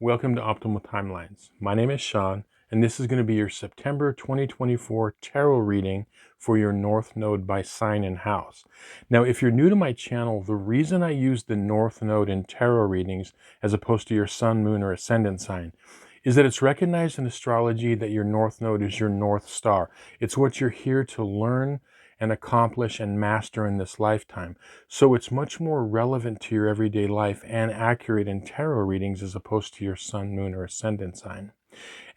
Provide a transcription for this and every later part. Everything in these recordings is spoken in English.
Welcome to Optimal Timelines. My name is Sean, and this is going to be your September 2024 tarot reading for your North Node by sign and house. Now, if you're new to my channel, the reason I use the North Node in tarot readings as opposed to your Sun, Moon, or Ascendant sign is that it's recognized in astrology that your North Node is your North Star. It's what you're here to learn and accomplish and master in this lifetime. So it's much more relevant to your everyday life and accurate in tarot readings as opposed to your Sun, Moon, or Ascendant sign.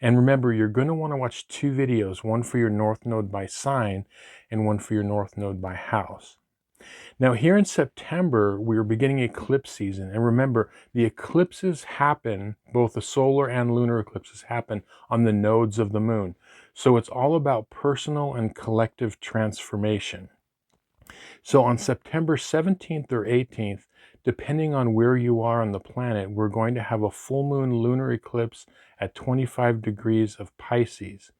And remember, you're going to want to watch two videos, one for your North Node by sign and one for your North Node by house. Now here in September, we're beginning eclipse season. And remember, the eclipses happen, both the solar and lunar eclipses happen on the nodes of the moon. So it's all about personal and collective transformation. So on September 17th or 18th, depending on where you are on the planet, we're going to have a full moon lunar eclipse at 25 degrees of Pisces.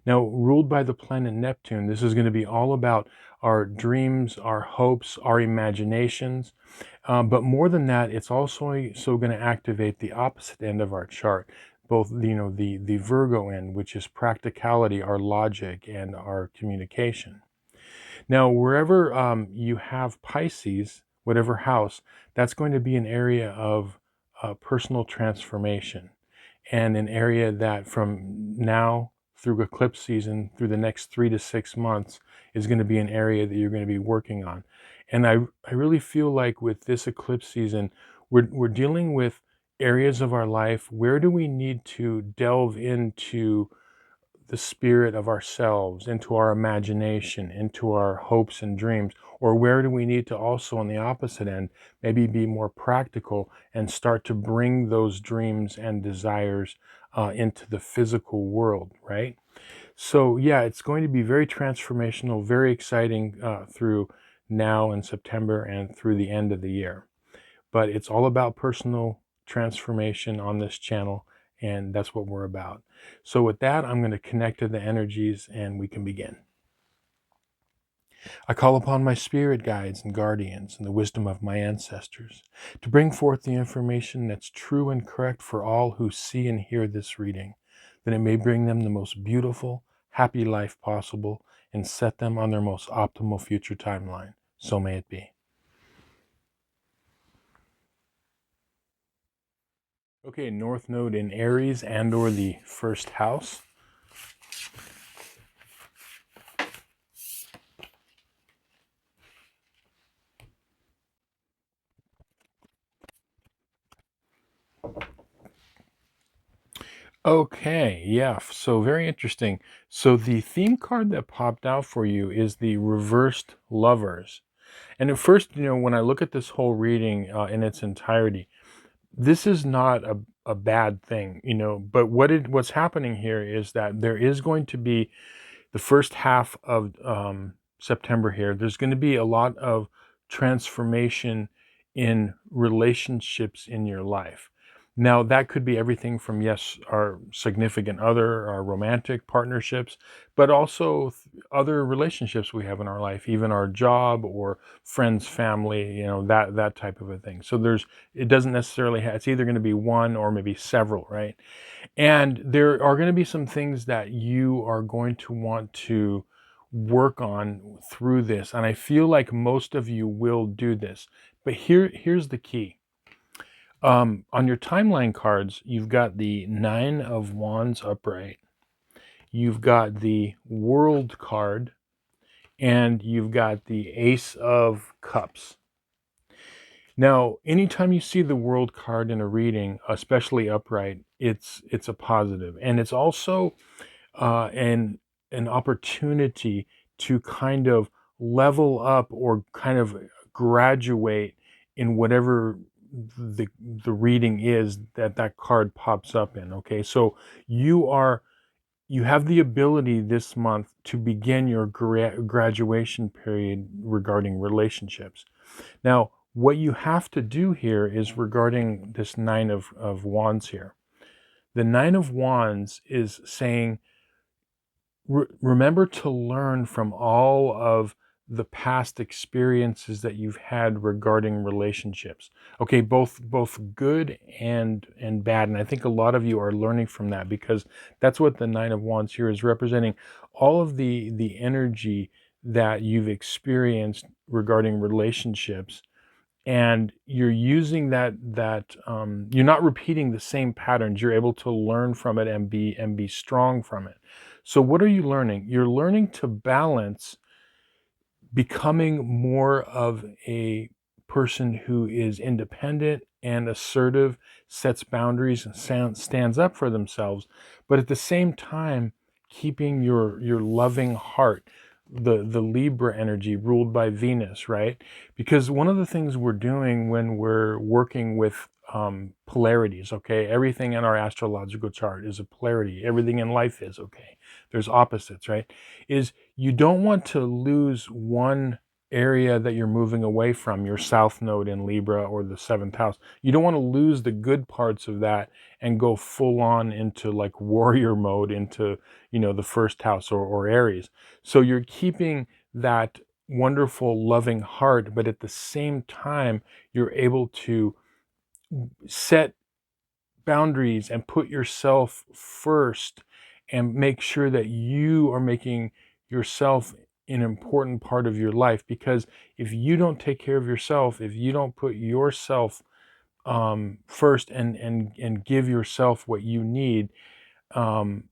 Now, ruled by the planet Neptune, this is going to be all about our dreams, our hopes, our imaginations. But more than that, it's also going to activate the opposite end of our chart, both the Virgo end, which is practicality, our logic, and our communication. Now, wherever you have Pisces, whatever house, that's going to be an area of personal transformation, and an area that from now through eclipse season, through the next 3 to 6 months, is going to be an area that you're going to be working on. And I really feel like with this eclipse season, we're dealing with areas of our life. Where do we need to delve into the spirit of ourselves, into our imagination, into our hopes and dreams? Or where do we need to also, on the opposite end, maybe be more practical and start to bring those dreams and desires into the physical world, right? So yeah, it's going to be very transformational, very exciting through now in September and through the end of the year. But it's all about personal transformation on this channel, and that's what we're about. So with that, I'm going to connect to the energies and we can begin. I call upon my spirit guides and guardians and the wisdom of my ancestors to bring forth the information that's true and correct for all who see and hear this reading, that it may bring them the most beautiful, happy life possible and set them on their most optimal future timeline. So may it be. Okay, North Node in Aries and or the first house. Okay, yeah, so very interesting. So the theme card that popped out for you is the reversed lovers. And at first, when I look at this whole reading in its entirety, this is not a bad thing, but what's happening here is that there is going to be the first half of September here. There's going to be a lot of transformation in relationships in your life. Now, that could be everything from, yes, our significant other, our romantic partnerships, but also other relationships we have in our life, even our job or friends, family, that type of a thing. So it doesn't necessarily it's either going to be one or maybe several, right? And there are going to be some things that you are going to want to work on through this. And I feel like most of you will do this. But here's the key. On your timeline cards, you've got the 9 of Wands upright. You've got the World card. And you've got the Ace of Cups. Now, anytime you see the World card in a reading, especially upright, it's a positive. And it's also an opportunity to kind of level up or kind of graduate in whatever the reading is that card pops up in. Okay, so you have the ability this month to begin your graduation period regarding relationships. Now, what you have to do here is regarding this 9 of Wands here. The 9 of Wands is saying, remember to learn from all of the past experiences that you've had regarding relationships. Okay, both good and bad. And I think a lot of you are learning from that, because that's what the Nine of Wands here is representing, all of the energy that you've experienced regarding relationships, and you're using that you're not repeating the same patterns. You're able to learn from it and be strong from it. So what are you learning? You're learning to balance becoming more of a person who is independent and assertive, sets boundaries, and stands up for themselves, but at the same time keeping your loving heart, the Libra energy ruled by Venus, right? Because one of the things we're doing when we're working with polarities, okay, everything in our astrological chart is a polarity. Everything in life is, okay. There's opposites, right? Is you don't want to lose one area that you're moving away from, your south node in Libra or the seventh house. You don't want to lose the good parts of that and go full on into like warrior mode into, the first house or Aries. So you're keeping that wonderful loving heart, but at the same time, you're able to set boundaries and put yourself first and make sure that you are making yourself an important part of your life. Because if you don't take care of yourself, if you don't put yourself first and give yourself what you need, um,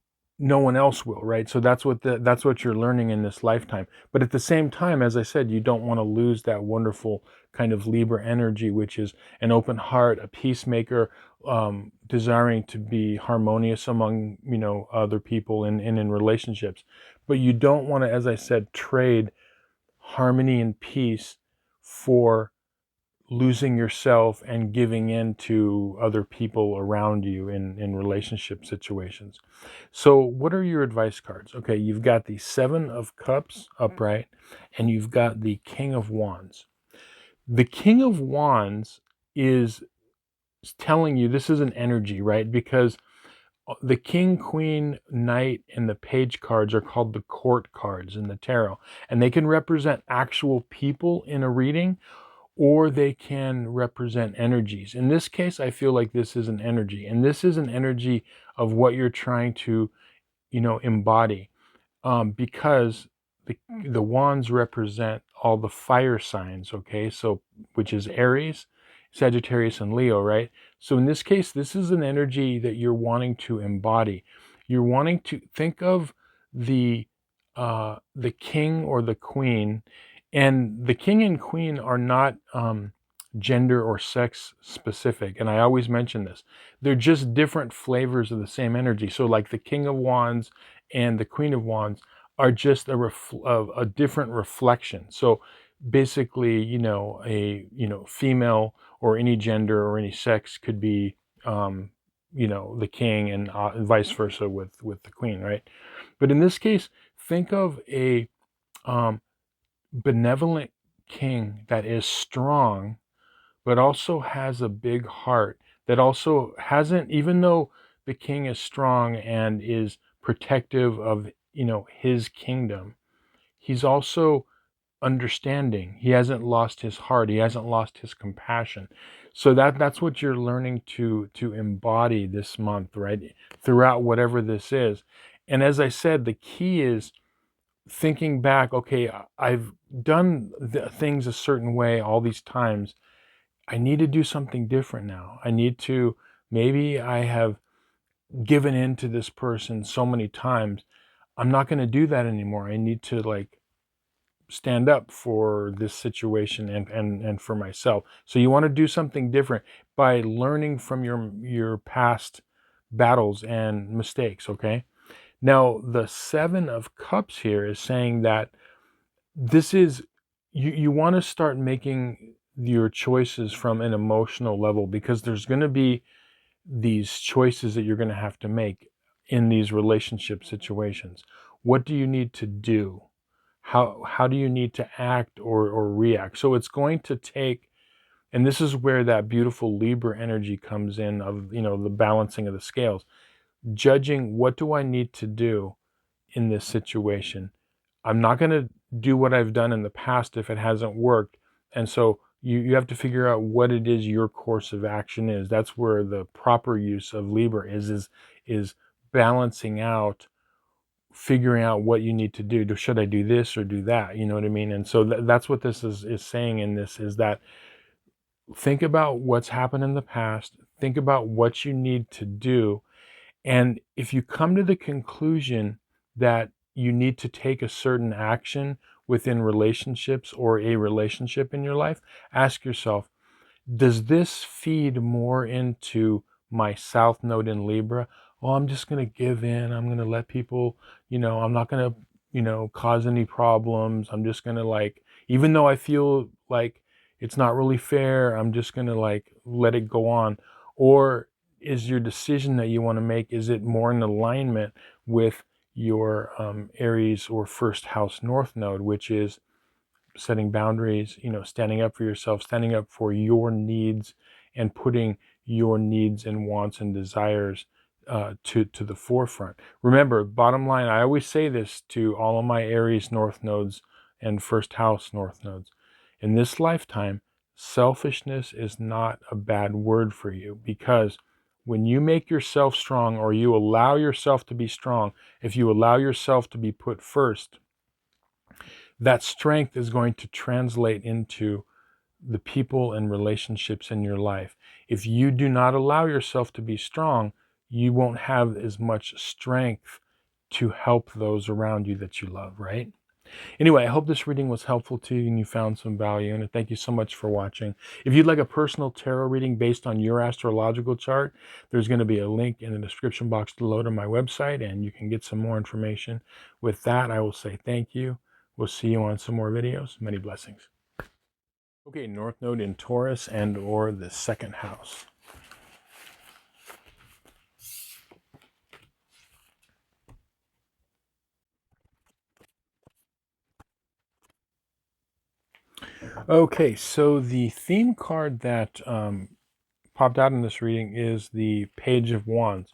no one else will, right? So that's what you're learning in this lifetime. But at the same time, as I said, you don't want to lose that wonderful kind of Libra energy, which is an open heart, a peacemaker, desiring to be harmonious among other people and in relationships. But you don't want to, as I said, trade harmony and peace for losing yourself and giving in to other people around you in relationship situations. So what are your advice cards? Okay, you've got the Seven of Cups upright, and you've got the King of Wands. The King of Wands is telling you this is an energy, right? Because the King, Queen, Knight, and the Page cards are called the court cards in the tarot, and they can represent actual people in a reading, or they can represent energies. In this case, I feel like this is an energy, and this is an energy of what you're trying to, embody, because the wands represent all the fire signs, okay? So, which is Aries, Sagittarius, and Leo, right? So in this case, this is an energy that you're wanting to embody. You're wanting to think of the king or the queen, and the king and queen are not gender or sex specific. And I always mention this. They're just different flavors of the same energy. So like the King of Wands and the Queen of Wands are just a different reflection. So basically, a female or any gender or any sex could be the king, and vice versa with the queen, right? But in this case, think of a benevolent king that is strong, but also has a big heart, that also hasn't, even though the king is strong and is protective of his kingdom, he's also understanding. He hasn't lost his heart, he hasn't lost his compassion. So that's what you're learning to embody this month, right, throughout whatever this is. And as I said, the key is thinking back, okay, I've done things a certain way all these times. I need to do something different now. I need to, maybe I have given in to this person so many times. I'm not going to do that anymore. I need to like stand up for this situation and for myself. So you want to do something different by learning from your past battles and mistakes, okay? Now, the Seven of Cups here is saying that this is, you want to start making your choices from an emotional level, because there's going to be these choices that you're going to have to make in these relationship situations. What do you need to do? How do you need to act or react? So it's going to take, and this is where that beautiful Libra energy comes in, of the balancing of the scales, judging what do I need to do in this situation. I'm not going to do what I've done in the past if it hasn't worked. And so you have to figure out what it is your course of action is. That's where the proper use of Libra is balancing out, figuring out what you need to do. Should I do this or do that? You know what I mean? And so that's what this is saying in this, is that think about what's happened in the past, think about what you need to do. And if you come to the conclusion that you need to take a certain action within relationships or a relationship in your life, ask yourself, does this feed more into my South Node in Libra? Oh, I'm just going to give in. I'm going to let people, I'm not going to, cause any problems. I'm just going to, like, even though I feel like it's not really fair, I'm just going to, like, let it go on. Or is your decision that you want to make, is it more in alignment with your Aries or first house North Node, which is setting boundaries, standing up for yourself, standing up for your needs, and putting your needs and wants and desires to the forefront. Remember, bottom line, I always say this to all of my Aries North Nodes and first house North Nodes. In this lifetime, selfishness is not a bad word for you, because when you make yourself strong, or you allow yourself to be strong, if you allow yourself to be put first, that strength is going to translate into the people and relationships in your life. If you do not allow yourself to be strong, you won't have as much strength to help those around you that you love, right? Anyway, I hope this reading was helpful to you and you found some value in it. Thank you so much for watching. If you'd like a personal tarot reading based on your astrological chart, there's going to be a link in the description box below to my website, and you can get some more information. With that, I will say thank you. We'll see you on some more videos. Many blessings. Okay, North Node in Taurus and or the second house. Okay, so the theme card that popped out in this reading is the Page of Wands.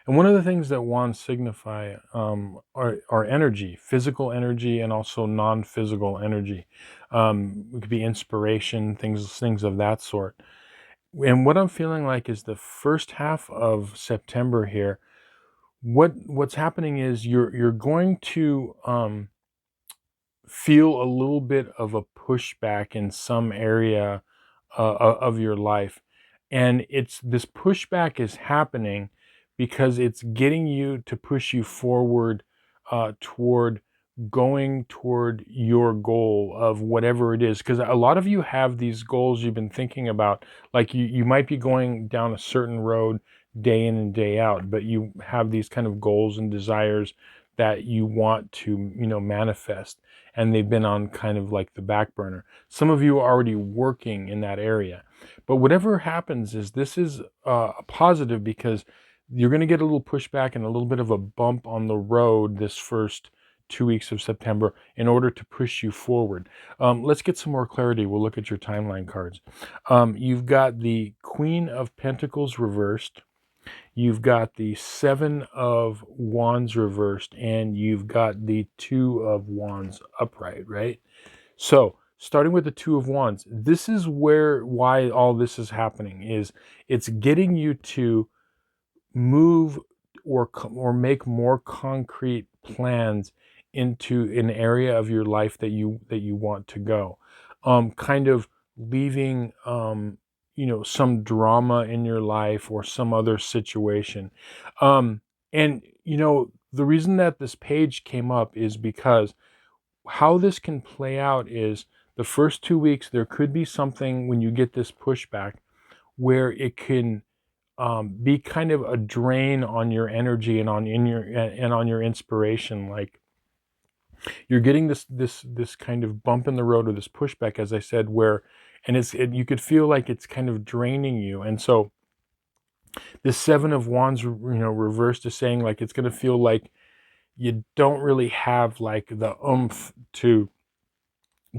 And one of the things that wands signify are energy, physical energy, and also non-physical energy. It could be inspiration, things of that sort. And what I'm feeling like is the first half of September here, what's happening is you're going to feel a little bit of a pushback in some area of your life. And this pushback is happening because it's getting you to push you forward toward going toward your goal of whatever it is. Because a lot of you have these goals you've been thinking about, like you might be going down a certain road day in and day out, but you have these kind of goals and desires that you want to, manifest, and they've been on kind of like the back burner. Some of you are already working in that area. But whatever happens is this is a positive, because you're going to get a little pushback and a little bit of a bump on the road this first 2 weeks of September in order to push you forward. Let's get some more clarity. We'll look at your timeline cards. You've got the Queen of Pentacles reversed. You've got the Seven of Wands reversed, and you've got the Two of Wands upright, right? So starting with the Two of Wands, this is why all this is happening, is it's getting you to move or make more concrete plans into an area of your life that you want to go. Kind of leaving some drama in your life or some other situation. And the reason that this page came up is because how this can play out is the first 2 weeks, there could be something when you get this pushback where it can be kind of a drain on your energy and on your inspiration. Like you're getting this kind of bump in the road, or this pushback, as I said, you could feel like it's kind of draining you. And so this Seven of Wands, reversed, is saying like it's going to feel like you don't really have like the oomph to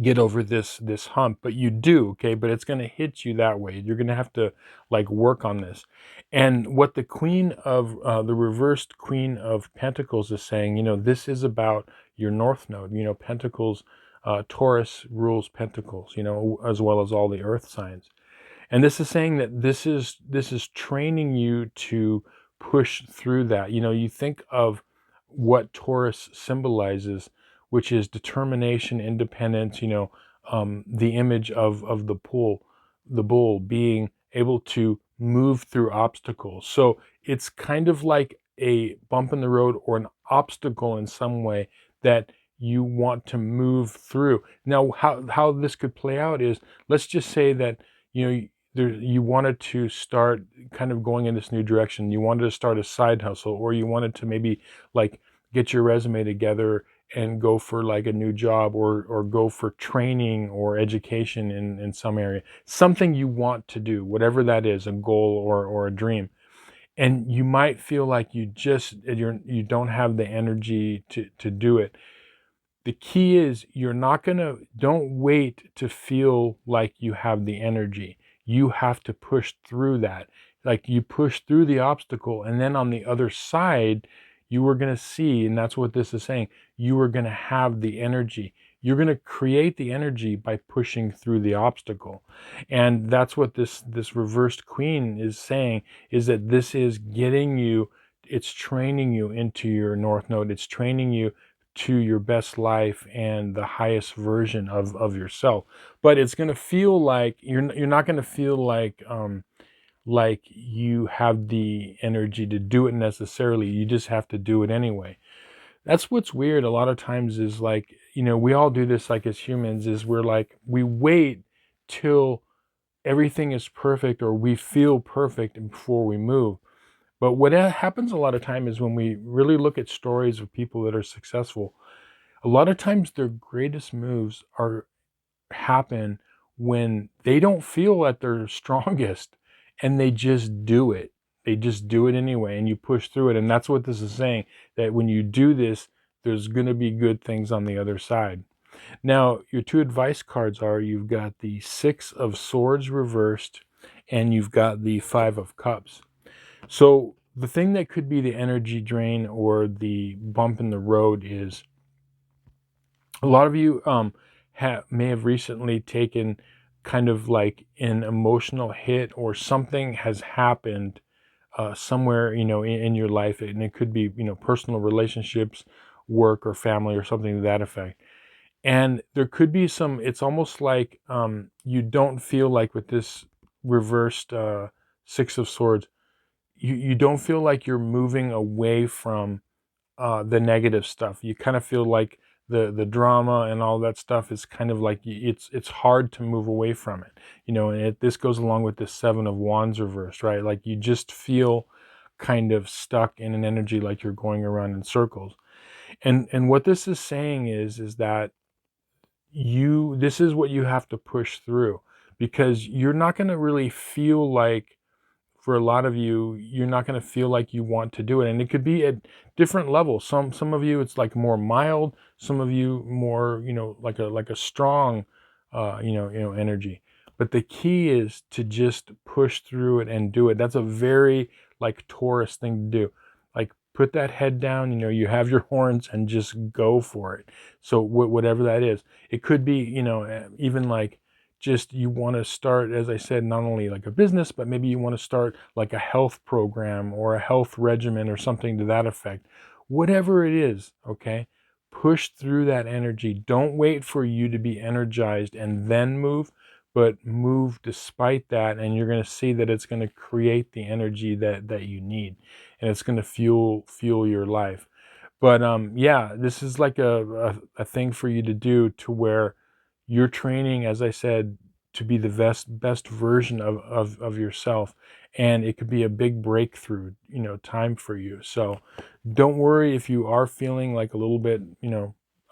get over this hump, but you do, okay? But it's going to hit you that way. You're going to have to like work on this. And what the the reversed Queen of Pentacles is saying, this is about your North Node. Pentacles Taurus rules Pentacles, as well as all the earth signs. And this is saying that this is training you to push through that. You think of what Taurus symbolizes, which is determination, independence, the image of the bull being able to move through obstacles. So it's kind of like a bump in the road or an obstacle in some way that you want to move through. Now, how this could play out is, let's just say that, you wanted to start kind of going in this new direction. You wanted to start a side hustle, or you wanted to maybe like get your resume together and go for like a new job, or go for training or education in some area. Something you want to do, whatever that is, a goal or a dream. And you might feel like you don't have the energy to do it. The key is, don't wait to feel like you have the energy. You have to push through that. Like, you push through the obstacle, and then on the other side, you are going to see, and that's what this is saying, you are going to have the energy. You're going to create the energy by pushing through the obstacle. And that's what this reversed queen is saying, is that this is getting you, it's training you into your North Node. It's training you to your best life and the highest version of yourself. But it's going to feel like you're not going to feel like you have the energy to do it necessarily. You just have to do it anyway. That's what's weird a lot of times, is like, we all do this, like, as humans, is we wait till everything is perfect, or we feel perfect, before we move. But what happens a lot of time is, when we really look at stories of people that are successful, a lot of times their greatest moves happen when they don't feel at their strongest, and they just do it. They just do it anyway, and you push through it. And that's what this is saying, that when you do this, there's going to be good things on the other side. Now, your two advice cards are, you've got the Six of Swords reversed, and you've got the Five of Cups. So the thing that could be the energy drain or the bump in the road is, a lot of you may have recently taken kind of like an emotional hit, or something has happened somewhere, in your life. And it could be, personal relationships, work, or family, or something to that effect. And there could be it's almost like you don't feel like, with this reversed Six of Swords, you don't feel like you're moving away from the negative stuff. You kind of feel like the drama and all that stuff is kind of like, it's hard to move away from it. And this goes along with the Seven of Wands reversed, right? Like, you just feel kind of stuck in an energy, like you're going around in circles. And what this is saying is that this is what you have to push through, because you're not going to really feel like, for a lot of you, you're not going to feel like you want to do it. And it could be at different levels. Some of you, it's like more mild. Some of you more, like a strong, energy. But the key is to just push through it and do it. That's a very like Taurus thing to do. Like, put that head down, you have your horns, and just go for it. So whatever that is, it could be, even like, just, you want to start, as I said, not only like a business, but maybe you want to start like a health program or a health regimen or something to that effect. Whatever it is, okay? Push through that energy. Don't wait for you to be energized and then move, but move despite that, and you're going to see that it's going to create the energy that you need, and it's going to fuel your life. But yeah, this is like a thing for you to do, to where you're training, as I said, to be the best version of yourself. And it could be a big breakthrough, time for you. So don't worry if you are feeling like a little bit,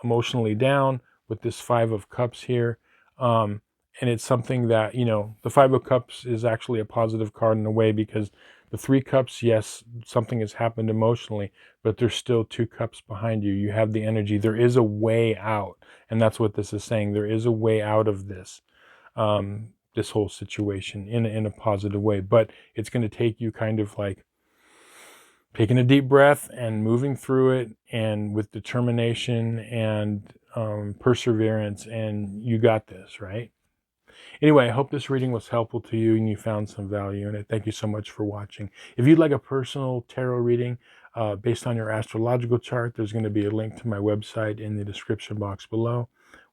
emotionally down with this Five of Cups here. And it's something that, the Five of Cups is actually a positive card in a way, because the Three Cups, yes, something has happened emotionally, but there's still two cups behind you. You have the energy. There is a way out. And that's what this is saying. There is a way out of this, this whole situation in a positive way. But it's going to take you kind of like taking a deep breath and moving through it, and with determination and perseverance, and you got this, right? Anyway, I hope this reading was helpful to you and you found some value in it. Thank you so much for watching. If you'd like a personal tarot reading based on your astrological chart, there's going to be a link to my website in the description box below.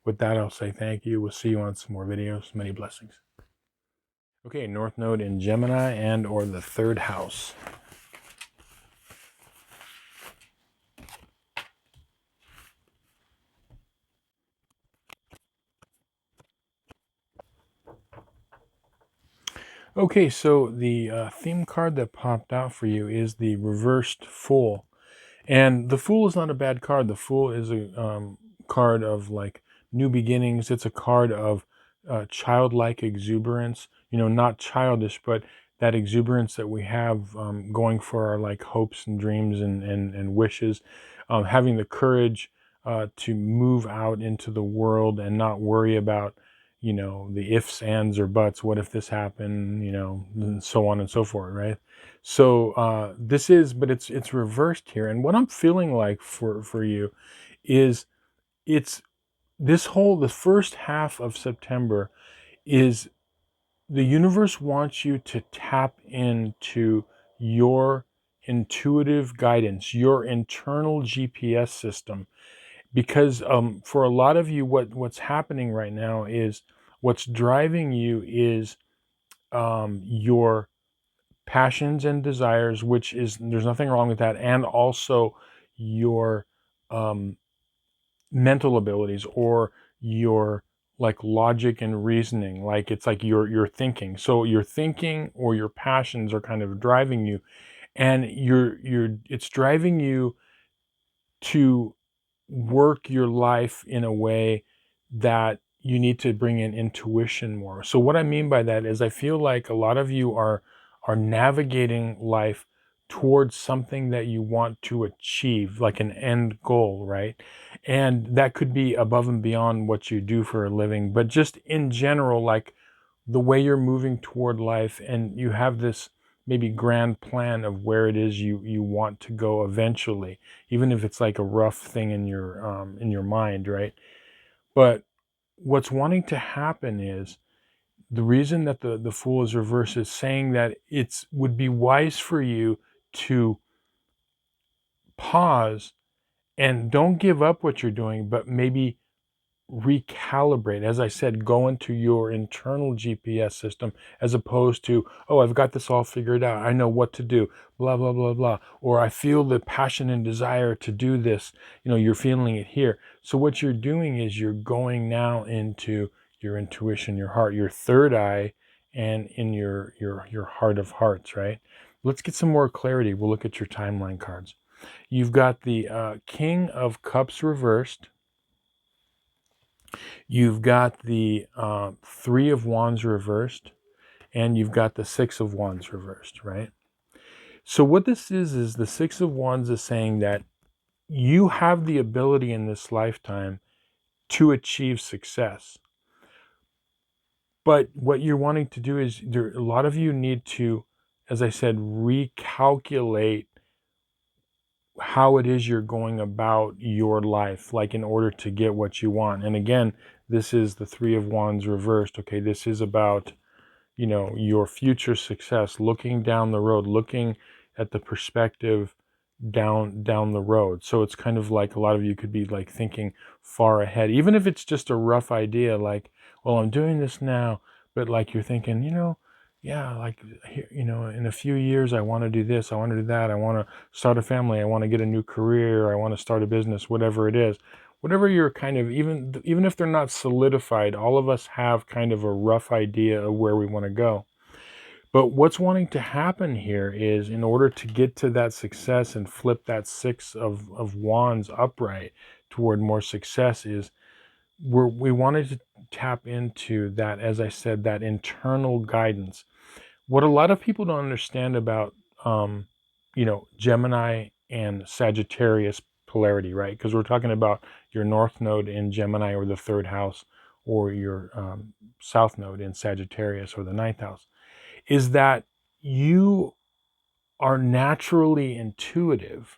With that, I'll say thank you. We'll see you on some more videos. Many blessings. Okay, North Node in Gemini and or the third house. Okay, so the theme card that popped out for you is the reversed Fool. And the Fool is not a bad card. The Fool is a card of like new beginnings. It's a card of childlike exuberance. You know, not childish, but that exuberance that we have going for our like hopes and dreams and wishes. Having the courage to move out into the world and not worry about, you know, the ifs, ands, or buts. What if this happened? You know, and so on and so forth, right? So this is, but it's reversed here. And what I'm feeling like for you is it's the first half of September is the universe wants you to tap into your intuitive guidance, your internal GPS system. Because for a lot of you, what's happening right now is what's driving you is your passions and desires, which is, there's nothing wrong with that, and also your um, mental abilities or your like logic and reasoning. Like it's like your thinking. So your thinking or your passions are kind of driving you, and it's driving you to work your life in a way that you need to bring in intuition more. So what I mean by that is I feel like a lot of you are navigating life towards something that you want to achieve, like an end goal, right? And that could be above and beyond what you do for a living, but just in general, like the way you're moving toward life, and you have this maybe grand plan of where it is you want to go eventually, even if it's like a rough thing in your mind, right? But what's wanting to happen is the reason that the Fool is reversed is saying that it's would be wise for you to pause and don't give up what you're doing, but maybe recalibrate. As I said, go into your internal GPS system as opposed to, oh, I've got this all figured out. I know what to do, blah, blah, blah, blah. Or I feel the passion and desire to do this. You know, you're feeling it here. So what you're doing is you're going now into your intuition, your heart, your third eye, and in your heart of hearts, right? Let's get some more clarity. We'll look at your timeline cards. You've got the King of Cups reversed. You've got the Three of Wands reversed, and you've got the Six of Wands reversed, right? So what this is the Six of Wands is saying that you have the ability in this lifetime to achieve success. But what you're wanting to do is, a lot of you need to, as I said, recalculate how it is you're going about your life, like in order to get what you want. And again, this is the Three of Wands reversed. Okay, this is about, you know, your future success, looking down the road, looking at the perspective down the road. So it's kind of like a lot of you could be like thinking far ahead, even if it's just a rough idea, like, well, I'm doing this now, but like you're thinking, you know, yeah, like, you know, in a few years I want to do this, I want to do that, I want to start a family, I want to get a new career, I want to start a business, whatever it is. Whatever you're kind of, even if they're not solidified, all of us have kind of a rough idea of where we want to go. But what's wanting to happen here is, in order to get to that success and flip that Six of Wands upright toward more success, is we wanted to tap into that, as I said, that internal guidance. What a lot of people don't understand about, you know, Gemini and Sagittarius polarity, right? Because we're talking about your North Node in Gemini or the third house, or your South Node in Sagittarius or the ninth house, is that you are naturally intuitive,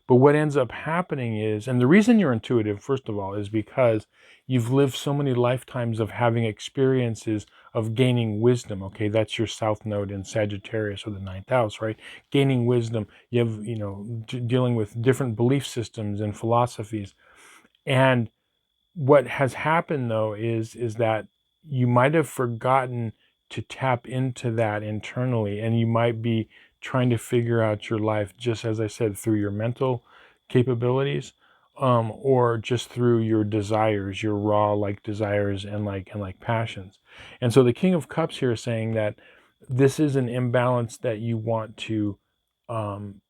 But what ends up happening is, and the reason you're intuitive, first of all, is because you've lived so many lifetimes of having experiences of gaining wisdom. Okay, that's your south node in Sagittarius, or the ninth house, right? Gaining wisdom. You have, dealing with different belief systems and philosophies. And what has happened, though, is that you might have forgotten to tap into that internally, and you might be trying to figure out your life, just as I said, through your mental capabilities, or just through your desires, your raw like desires and like passions. And so the King of Cups here is saying that this is an imbalance that you want to um,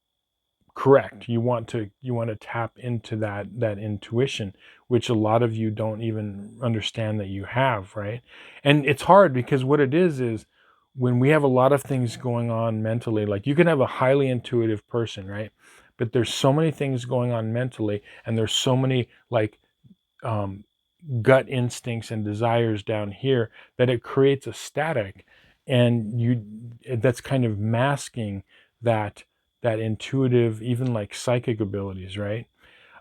correct. You want to tap into that intuition, which a lot of you don't even understand that you have, right? And it's hard because what it is when we have a lot of things going on mentally, like you can have a highly intuitive person, right? But there's so many things going on mentally, and there's so many like um, gut instincts and desires down here that it creates a static, and that's kind of masking that intuitive, even like psychic abilities, right?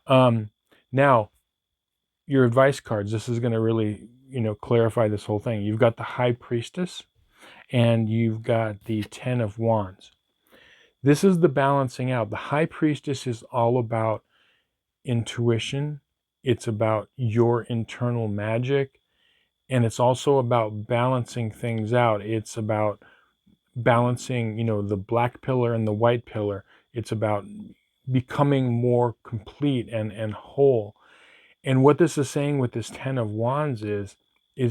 um Now, your advice cards, this is going to really clarify this whole thing. You've got the High Priestess, and you've got the Ten of Wands. This is the balancing out. The High Priestess is all about intuition. It's about your internal magic, and it's also about balancing things out. It's about balancing, the black pillar and the white pillar. It's about becoming more complete and whole. And what this is saying with this Ten of Wands is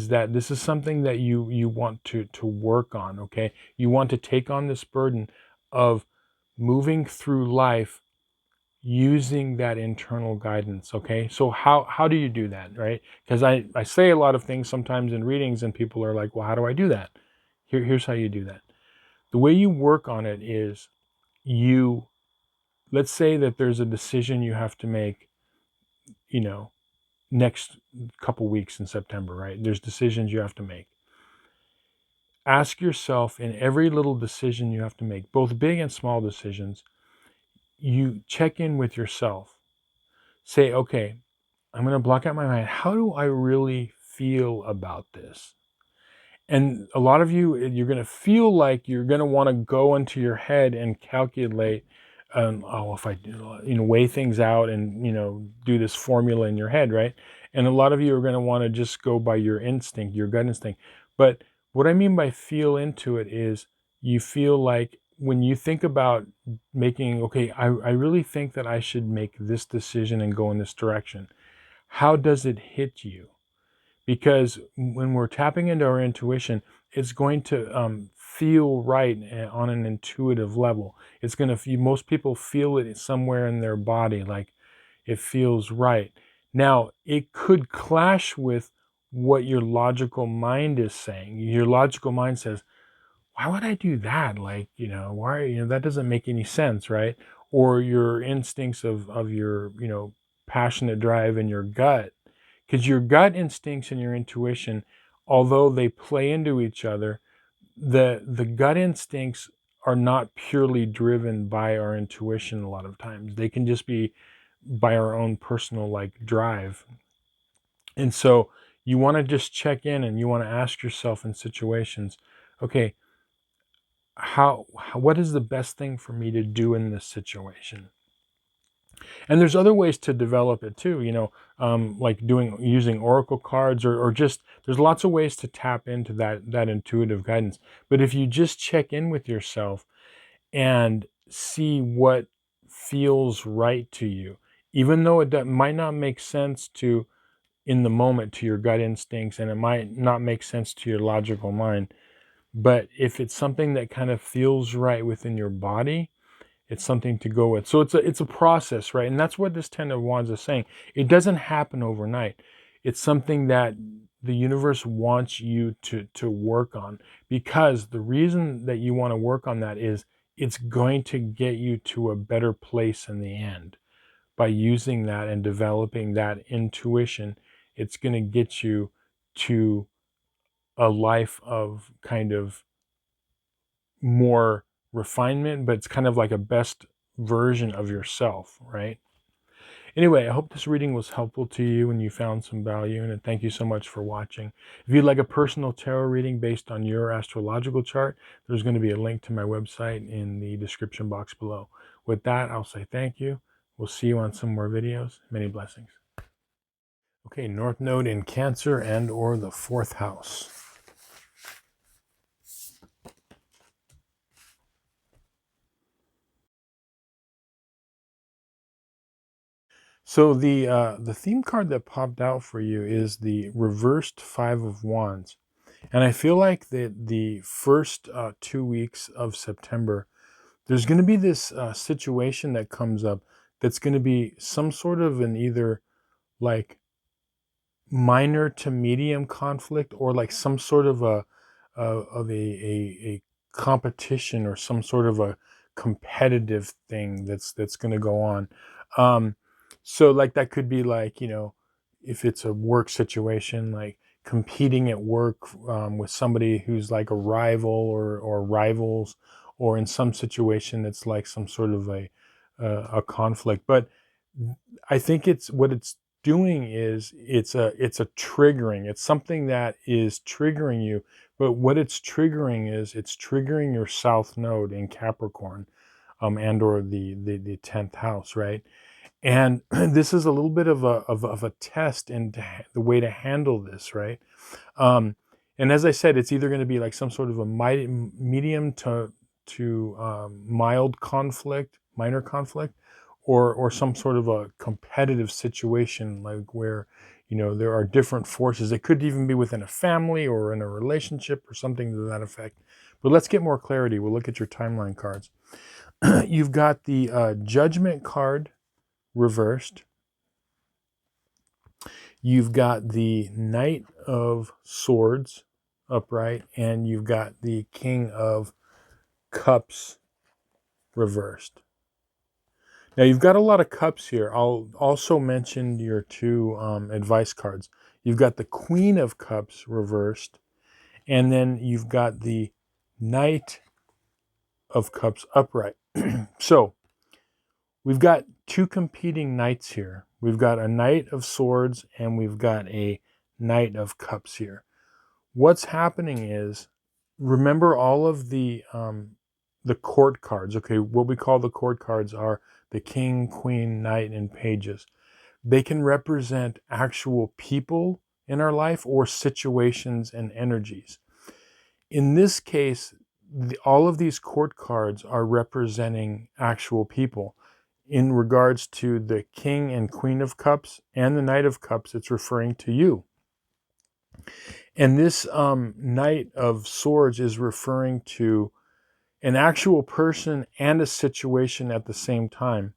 that this is something that you want to work on. Okay, you want to take on this burden of moving through life using that internal guidance. Okay, so how do you do that, right? Because I say a lot of things sometimes in readings, and people are like, well, how do I do that? Here's how you do that. The way you work on it is, let's say that there's a decision you have to make, next couple weeks in September, right? There's decisions you have to make. Ask yourself, in every little decision you have to make, both big and small decisions, you check in with yourself. Say, okay, I'm going to block out my mind. How do I really feel about this? And a lot of you're going to feel like you're going to want to go into your head and calculate, if I do, weigh things out and, do this formula in your head, right? And a lot of you are going to want to just go by your instinct, your gut instinct. But what I mean by feel into it is, you feel like when you think about making, okay, I really think that I should make this decision and go in this direction. How does it hit you? Because when we're tapping into our intuition, it's going to feel right on an intuitive level. It's going to, most people feel it somewhere in their body, like it feels right. Now, it could clash with what your logical mind is saying. Your logical mind says, why would I do that? Like, why, that doesn't make any sense, right? Or your instincts of your, passionate drive in your gut, because your gut instincts and your intuition, although they play into each other, the gut instincts are not purely driven by our intuition. A lot of times they can just be by our own personal like drive. And so you want to just check in, and you want to ask yourself in situations, okay, what is the best thing for me to do in this situation? And there's other ways to develop it too, like using oracle cards, or just, there's lots of ways to tap into that intuitive guidance. But if you just check in with yourself and see what feels right to you, even though it might not make sense to in the moment to your gut instincts, and it might not make sense to your logical mind, but if it's something that kind of feels right within your body, it's something to go with. So it's a process, right? And that's what this Ten of Wands is saying. It doesn't happen overnight. It's something that the universe wants you to work on, because the reason that you want to work on that is it's going to get you to a better place in the end. By using that and developing that intuition, it's going to get you to a life of kind of more refinement, but it's kind of like a best version of yourself, right? Anyway, I hope this reading was helpful to you and you found some value in it. Thank you so much for watching. If you'd like a personal tarot reading based on your astrological chart, there's going to be a link to my website in the description box below. With that, I'll say thank you. We'll see you on some more videos. Many blessings. Okay, North Node in Cancer and or the 4th house. So the theme card that popped out for you is the reversed 5 of Wands. And I feel like that the first 2 weeks of September, there's going to be this situation that comes up that's going to be some sort of an either like minor to medium conflict or like some sort of a competition or some sort of a competitive thing that's going to go on. Um, so like that could be like, you know, if it's a work situation, like competing at work with somebody who's like a rival or rivals, or in some situation it's like some sort of a conflict. But I think it's what it's doing is it's a triggering. It's something that is triggering you, but what it's triggering is it's triggering your south node in Capricorn, and or the 10th house, right? And this is a little bit of a test in the way to handle this, right? Um, and as I said, it's either going to be like some sort of a medium to mild conflict, minor conflict, or some sort of a competitive situation, like where, you know, there are different forces. It could even be within a family or in a relationship or something to that effect. But let's get more clarity. We'll look at your timeline cards. You've got the Judgment card reversed. You've got the Knight of Swords upright, and you've got the King of Cups reversed. Now you've got a lot of cups here. I'll also mention your two advice cards. You've got the Queen of Cups reversed, and then you've got the Knight of Cups upright. So we've got two competing knights here. We've got a Knight of Swords and we've got a Knight of Cups here. What's happening is, remember all of the court cards. Okay, what we call the court cards are the king, queen, knight, and pages. They can represent actual people in our life or situations and energies. In this case, all of these court cards are representing actual people. In regards to the king and queen of cups and the knight of cups, it's referring to you. And this Knight of Swords is referring to an actual person and a situation at the same time.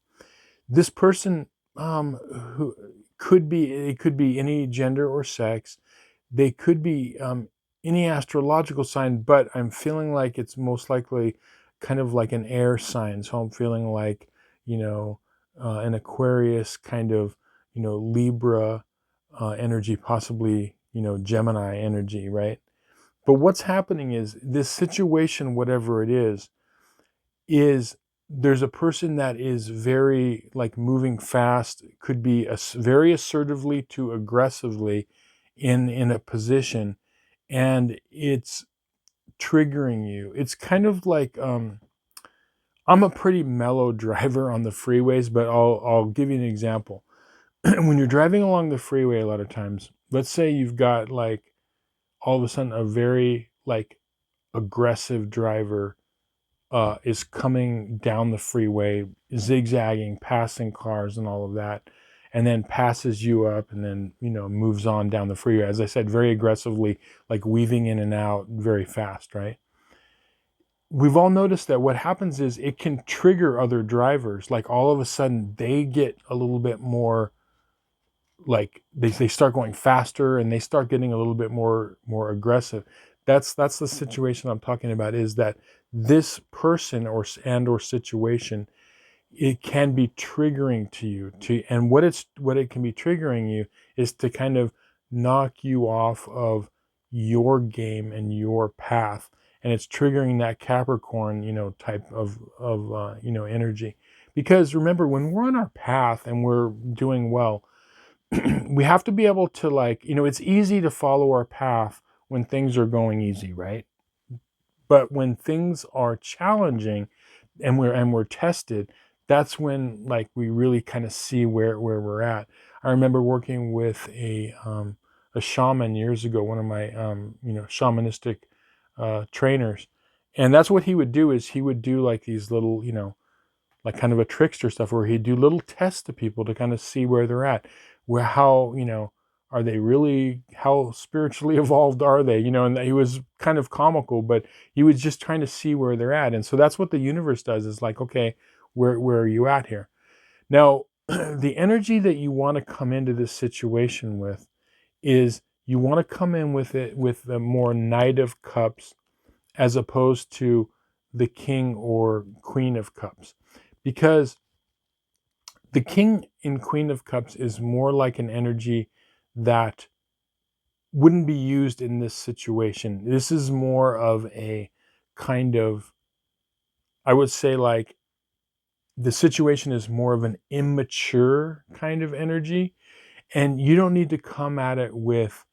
This person who could be, it could be any gender or sex. They could be any astrological sign, but I'm feeling like it's most likely kind of like an air sign. So I'm feeling like, you know, an Aquarius kind of, you know, Libra energy, possibly, you know, Gemini energy, right? But what's happening is this situation, whatever it is there's a person that is very like moving fast, could be very assertively to aggressively in a position, and it's triggering you. It's kind of like I'm a pretty mellow driver on the freeways, but I'll give you an example. When you're driving along the freeway, a lot of times, let's say you've got like all of a sudden a very like aggressive driver is coming down the freeway, zigzagging, passing cars and all of that, and then passes you up and then, you know, moves on down the freeway. As I said, very aggressively, like weaving in and out very fast, right? We've all noticed that what happens is it can trigger other drivers. Like all of a sudden they get a little bit more, like they start going faster and they start getting a little bit more aggressive. That's the situation I'm talking about, is that this person or situation, it can be triggering to you, and what it can be triggering you is to kind of knock you off of your game and your path, and it's triggering that Capricorn, you know, type of you know, energy. Because remember, when we're on our path and we're doing well, we have to be able to, like, it's easy to follow our path when things are going easy, right? But when things are challenging and we're tested, that's when, like, we really kind of see where we're at. I remember working with a shaman years ago, one of my shamanistic trainers, and that's what he would do, is he would do like these little, like kind of a trickster stuff, where he'd do little tests to people to kind of see where they're at, where how, are they really, how spiritually evolved are they, and he was kind of comical, but he was just trying to see where they're at. And so that's what the universe does, is like, okay, where are you at here? Now, the energy that you want to come into this situation with is, you want to come in with it with the more Knight of Cups, as opposed to the King or Queen of Cups. Because the King and Queen of Cups is more like an energy that wouldn't be used in this situation. This is more of a kind of, I would say, like, the situation is more of an immature kind of energy, and you don't need to come at it with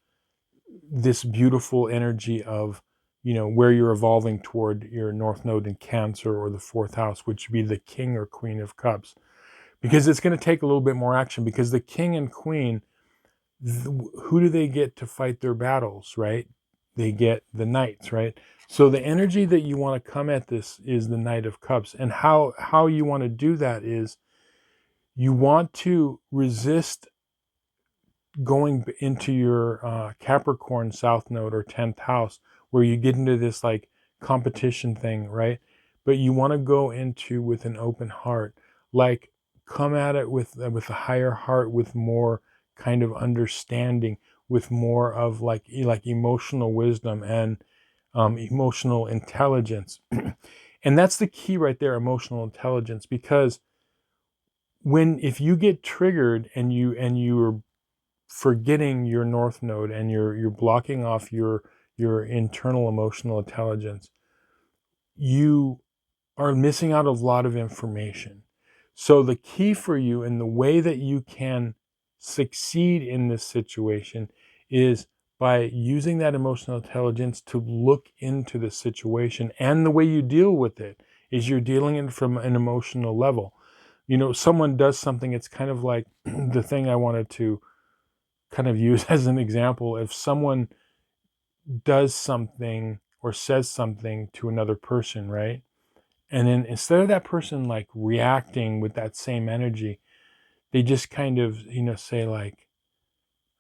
this beautiful energy of, where you're evolving toward your North Node in Cancer, or the fourth house, which would be the King or Queen of Cups. Because it's going to take a little bit more action, because the King and Queen, who do they get to fight their battles, right? They get the Knights, right? So the energy that you want to come at this is the Knight of Cups. And how you want to do that is, you want to resist going into your Capricorn South Node or 10th house, where you get into this like competition thing, right? But you want to go into with an open heart, like, come at it with a higher heart, with more kind of understanding, with more of like emotional wisdom and emotional intelligence. And that's the key right there, emotional intelligence. Because if you get triggered and you're forgetting your North Node, and you're blocking off your internal emotional intelligence, you are missing out a lot of information. So the key for you, and the way that you can succeed in this situation, is by using that emotional intelligence to look into the situation. And the way you deal with it is, you're dealing it from an emotional level. Someone does something, it's kind of like the thing I wanted to kind of use as an example. If someone does something or says something to another person, right? And then instead of that person like reacting with that same energy, they just kind of, say like,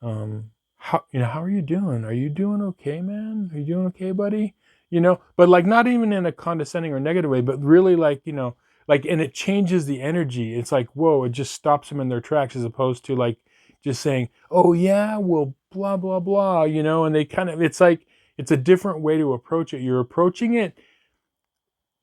how are you doing? Are you doing okay, man? Are you doing okay, buddy? But like, not even in a condescending or negative way, but really like, like, and it changes the energy. It's like, whoa, it just stops them in their tracks, as opposed to like just saying, oh yeah, well, blah, blah, blah, and they kind of, it's like, it's a different way to approach it. You're approaching it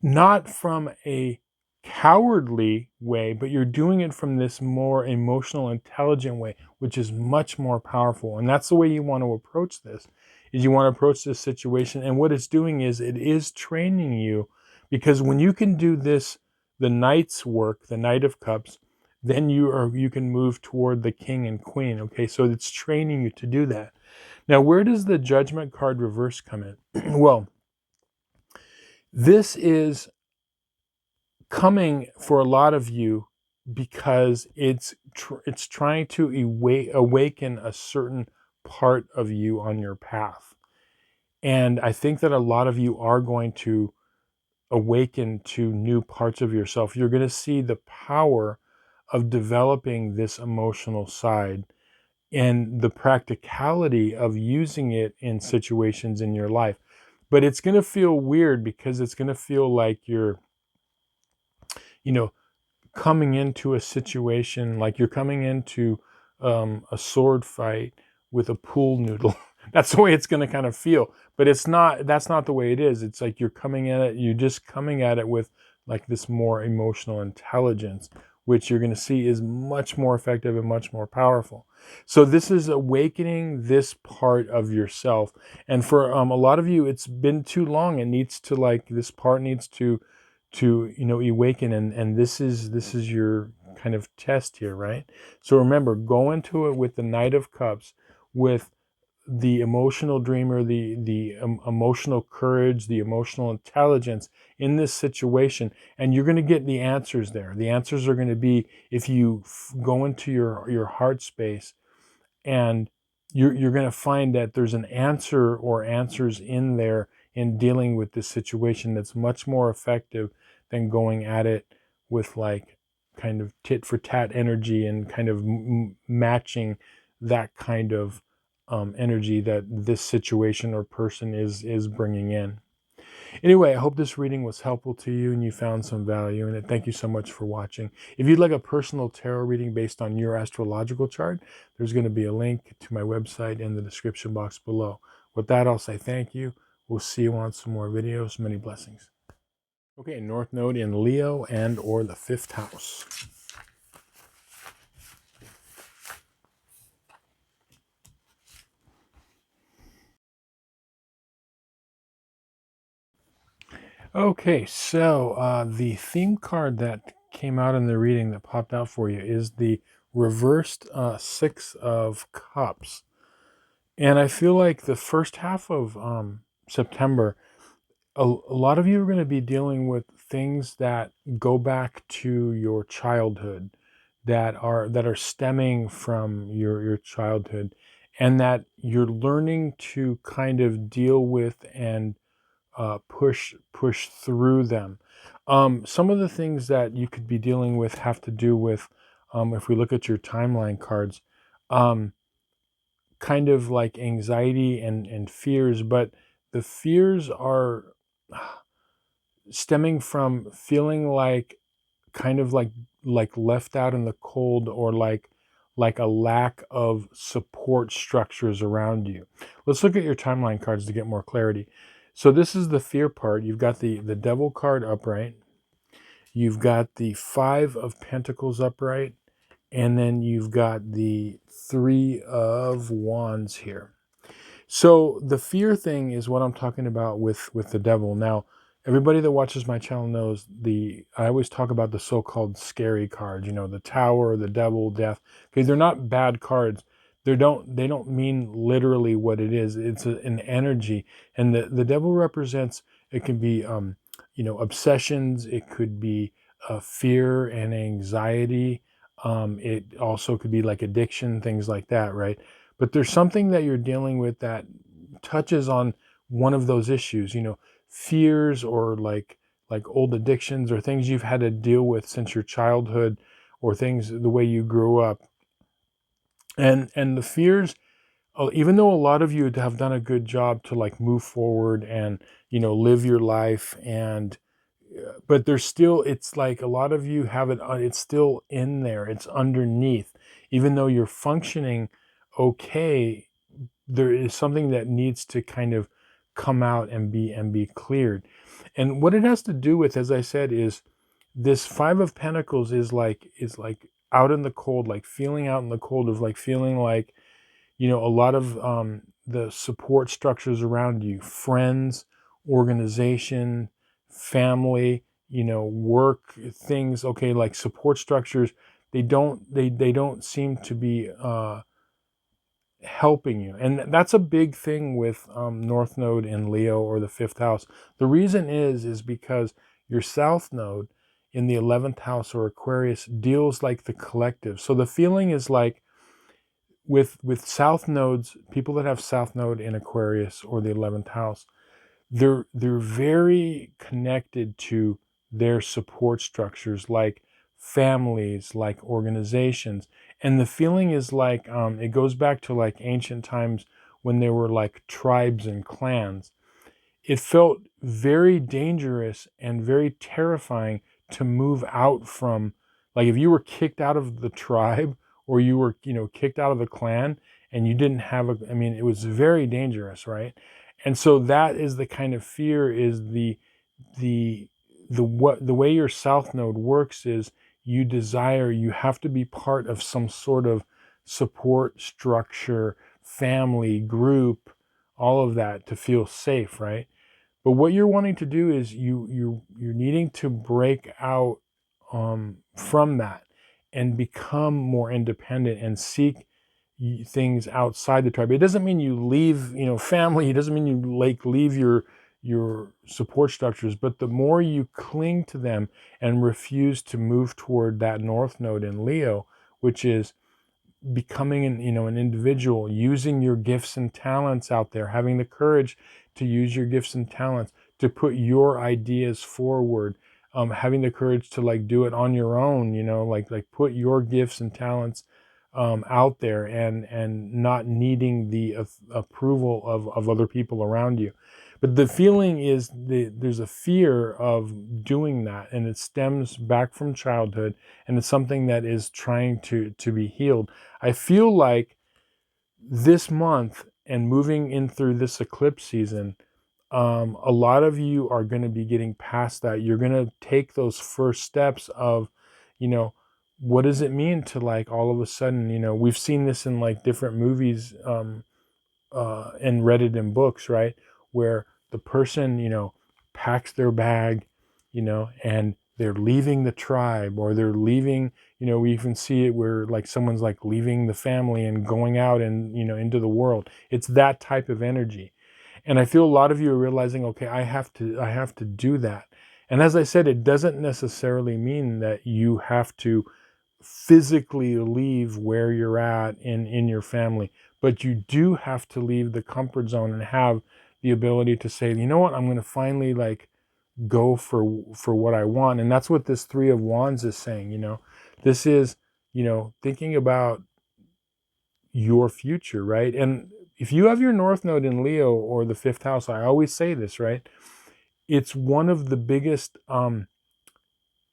not from a cowardly way, but you're doing it from this more emotional, intelligent way, which is much more powerful. And that's the way you want to approach this, is you want to approach this situation. And what it's doing is, it is training you, because when you can do this, the Knight's work, the Knight of Cups, then you can move toward the King and Queen. Okay, so it's training you to do that. Now, where does the Judgment card reverse come in? Well, this is coming for a lot of you because it's trying to awaken a certain part of you on your path. And I think that a lot of you are going to awaken to new parts of yourself. You're going to see the power of developing this emotional side, and the practicality of using it in situations in your life. But it's going to feel weird, because it's going to feel like you're, coming into a situation, like you're coming into a sword fight with a pool noodle. That's the way it's going to kind of feel. But it's not, that's not the way it is. It's like you're just coming at it with like this more emotional intelligence, which you're going to see is much more effective and much more powerful. So this is awakening this part of yourself. And for a lot of you, it's been too long. It needs to, like, this part needs to awaken, and this is your kind of test here, right? So remember, go into it with the Knight of Cups, with the emotional dreamer, the emotional courage, the emotional intelligence in this situation, and you're going to get the answers there. The answers are going to be, if you go into your heart space, and you're going to find that there's an answer or answers in there in dealing with this situation that's much more effective than going at it with like kind of tit for tat energy and kind of matching that kind of energy that this situation or person is bringing in. Anyway, I hope this reading was helpful to you and you found some value in it. Thank you so much for watching. If you'd like a personal tarot reading based on your astrological chart, there's going to be a link to my website in the description box below. With that, I'll say thank you. We'll see you on some more videos. Many blessings. Okay, North Node in Leo and or the 5th house. Okay, so the theme card that came out in the reading that popped out for you is the reversed 6 of Cups. And I feel like the first half of September, a lot of you are going to be dealing with things that go back to your childhood, that are stemming from your childhood, and that you're learning to kind of deal with and push through them. Some of the things that you could be dealing with have to do with, if we look at your timeline cards, kind of like anxiety and fears, but the fears are stemming from feeling like kind of like left out in the cold, or like a lack of support structures around you. Let's look at your timeline cards to get more clarity. So this is the fear part. You've got the Devil card upright. You've got the 5 of Pentacles upright. And then you've got the 3 of Wands here. So the fear thing is what I'm talking about with the Devil. Now, everybody that watches my channel knows I always talk about the so-called scary cards, the Tower, the Devil, Death. Okay, they're not bad cards. They don't mean literally what it is. It's an energy. And the Devil represents, it can be obsessions, it could be fear and anxiety. It also could be like addiction, things like that, right? But there's something that you're dealing with that touches on one of those issues, fears, or like old addictions, or things you've had to deal with since your childhood, or things the way you grew up. And the fears, even though a lot of you have done a good job to like move forward and live your life, and but there's still, it's like a lot of you have it, it's still in there, it's underneath. Even though you're functioning okay, there is something that needs to kind of come out and be cleared. And what it has to do with, as I said, is this 5 of Pentacles is like out in the cold, like feeling out in the cold, of like feeling like a lot of the support structures around you, friends, organization, family, work, things, okay, like support structures, they don't seem to be helping you. And that's a big thing with North Node in Leo or the 5th house. The reason is because your South Node in the 11th house or Aquarius deals like the collective. So the feeling is like, with South Nodes, people that have South Node in Aquarius or the 11th house, they're very connected to their support structures, like families, like organizations. And the feeling is like, it goes back to like ancient times when there were like tribes and clans. It felt very dangerous and very terrifying to move out from, like if you were kicked out of the tribe, or you were kicked out of the clan, and you didn't have it was very dangerous, right? And so that is the kind of fear, is the way your South Node works is you have to be part of some sort of support structure, family, group, all of that, to feel safe, right? But what you're wanting to do is you're needing to break out from that and become more independent and seek things outside the tribe. It doesn't mean you leave, family. It doesn't mean you leave your support structures, but the more you cling to them and refuse to move toward that North Node in Leo, which is becoming an individual, using your gifts and talents out there, having the courage to use your gifts and talents to put your ideas forward, having the courage to do it on your own, like put your gifts and talents out there, and not needing the approval of other people around you. But the feeling is there's a fear of doing that, and it stems back from childhood, and it's something that is trying to be healed. I feel like this month and moving in through this eclipse season, a lot of you are going to be getting past that. You're going to take those first steps of, what does it mean to all of a sudden, we've seen this in different movies and read it in books, right? Where the person, packs their bag, and they're leaving the tribe, or they're leaving, we even see it where someone's leaving the family and going out and, into the world. It's that type of energy. And I feel a lot of you are realizing, okay, I have to do that. And as I said, it doesn't necessarily mean that you have to physically leave where you're at in your family, but you do have to leave the comfort zone and have the ability to say, you know what, I'm going to finally go for what I want. And that's what this Three of Wands is saying. This is, thinking about your future, right? And if you have your North Node in Leo or the 5th house, I always say this, right? It's one of the biggest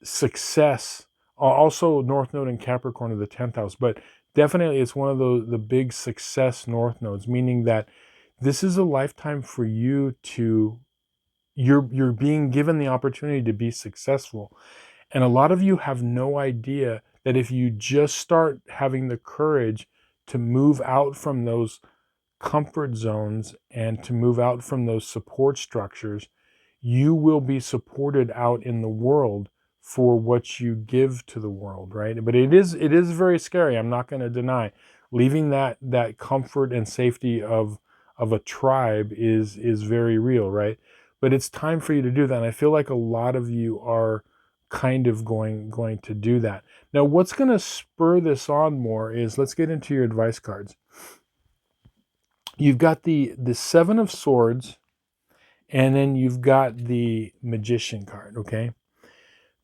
success. Also, North Node in Capricorn of the 10th house, but definitely it's one of the big success North Nodes, meaning that this is a lifetime for you to, you're being given the opportunity to be successful. And a lot of you have no idea that if you just start having the courage to move out from those comfort zones and to move out from those support structures, you will be supported out in the world for what you give to the world, right? But it is very scary. I'm not going to deny. Leaving that comfort and safety of a tribe is very real, right? But it's time for you to do that. And I feel like a lot of you are kind of going to do that. Now, what's going to spur this on more is, let's get into your advice cards. You've got the Seven of Swords, and then you've got the Magician card, okay?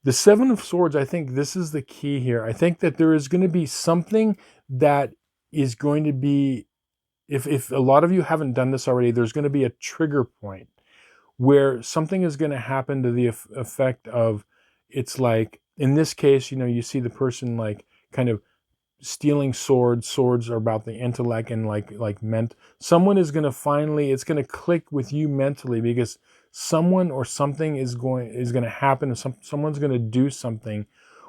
The Seven of Swords, I think this is the key here. I think that there is going to be something that is going to be, if a lot of you haven't done this already, there's going to be a trigger point where something is going to happen to the effect of, it's in this case, you see the person kind of stealing swords. Swords are about the intellect and someone is going to finally, it's going to click with you mentally, because someone or something is going to happen. Someone's going to do something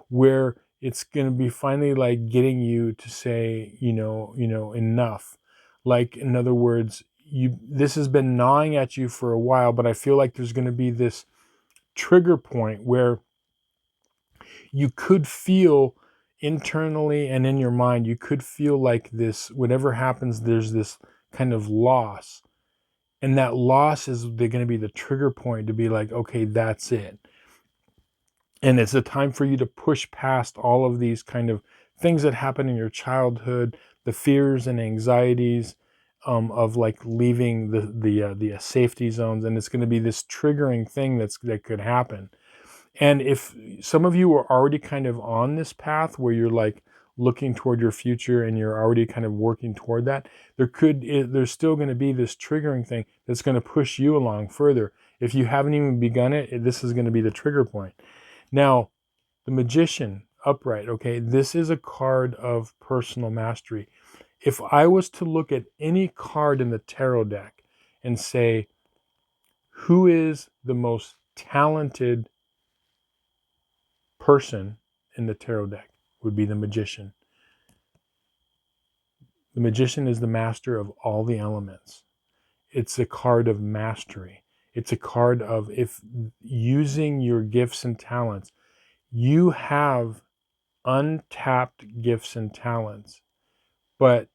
where it's going to be finally getting you to say, enough. In other words, this has been gnawing at you for a while, but I feel like there's going to be this trigger point where you could feel internally and in your mind, you could feel this, whatever happens, there's this kind of loss. And that loss is going to be the trigger point to be okay, that's it. And it's a time for you to push past all of these kind of things that happen in your childhood, the fears and anxieties of leaving the safety zones. And it's going to be this triggering thing that could happen. And if some of you are already kind of on this path where you're looking toward your future and you're already kind of working toward that, there's still going to be this triggering thing that's going to push you along further. If you haven't even begun it, this is going to be the trigger point. Now, the Magician upright, okay, this is a card of personal mastery. If I was to look at any card in the tarot deck and say, who is the most talented person in the tarot deck, would be the Magician. The Magician is the master of all the elements. It's a card of mastery. It's a card of if using your gifts and talents. You have untapped gifts and talents, but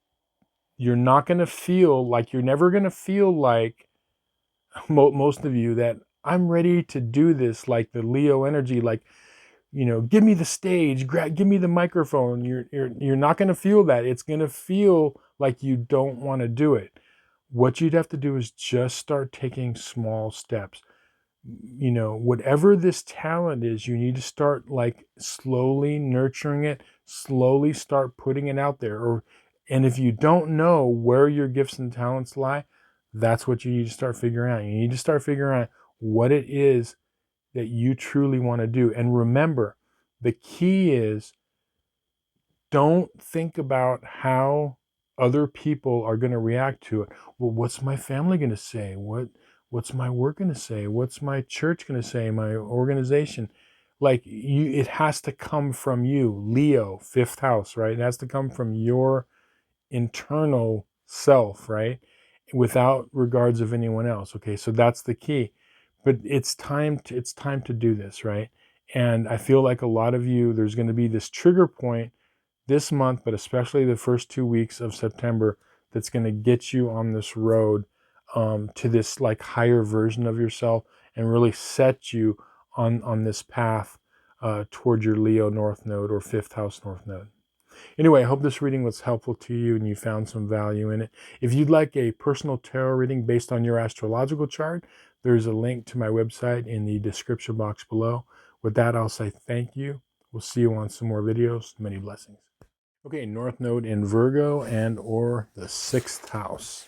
you're not going to feel like, you're never going to feel like, most of you, that I'm ready to do this, like the Leo energy, like, give me the stage, give me the microphone. You're not going to feel that. It's going to feel like you don't want to do it. What you'd have to do is just start taking small steps. Whatever this talent is, you need to start like slowly nurturing it, slowly start putting it out there. And if you don't know where your gifts and talents lie, that's what you need to start figuring out. You need to start figuring out what it is that you truly want to do. And remember, the key is, don't think about how other people are going to react to it. Well, what's my family going to say? What's my work going to say? What's my church going to say? My organization? Like, it has to come from you. Leo, fifth house, right? It has to come from your internal self, right? Without regards of anyone else. Okay, so that's the key. But it's time to do this, right? And I feel like a lot of you, there's going to be this trigger point this month, but especially the first 2 weeks of September, that's going to get you on this road to this like higher version of yourself, and really set you on this path toward your Leo North Node or fifth house North Node. Anyway, I hope this reading was helpful to you and you found some value in it. If you'd like a personal tarot reading based on your astrological chart, there's a link to my website in the description box below. With that, I'll say thank you. We'll see you on some more videos. Many blessings. Okay, North Node in Virgo and or the 6th house.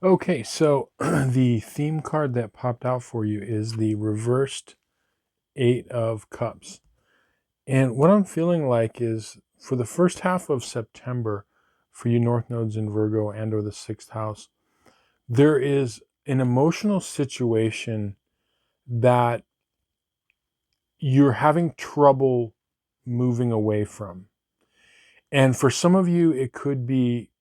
Okay, so the theme card that popped out for you is the reversed 8 of Cups. And what I'm feeling like is, for the first half of September, for you North Nodes in Virgo and or the 6th house, there is an emotional situation that you're having trouble moving away from. And for some of you, it could be,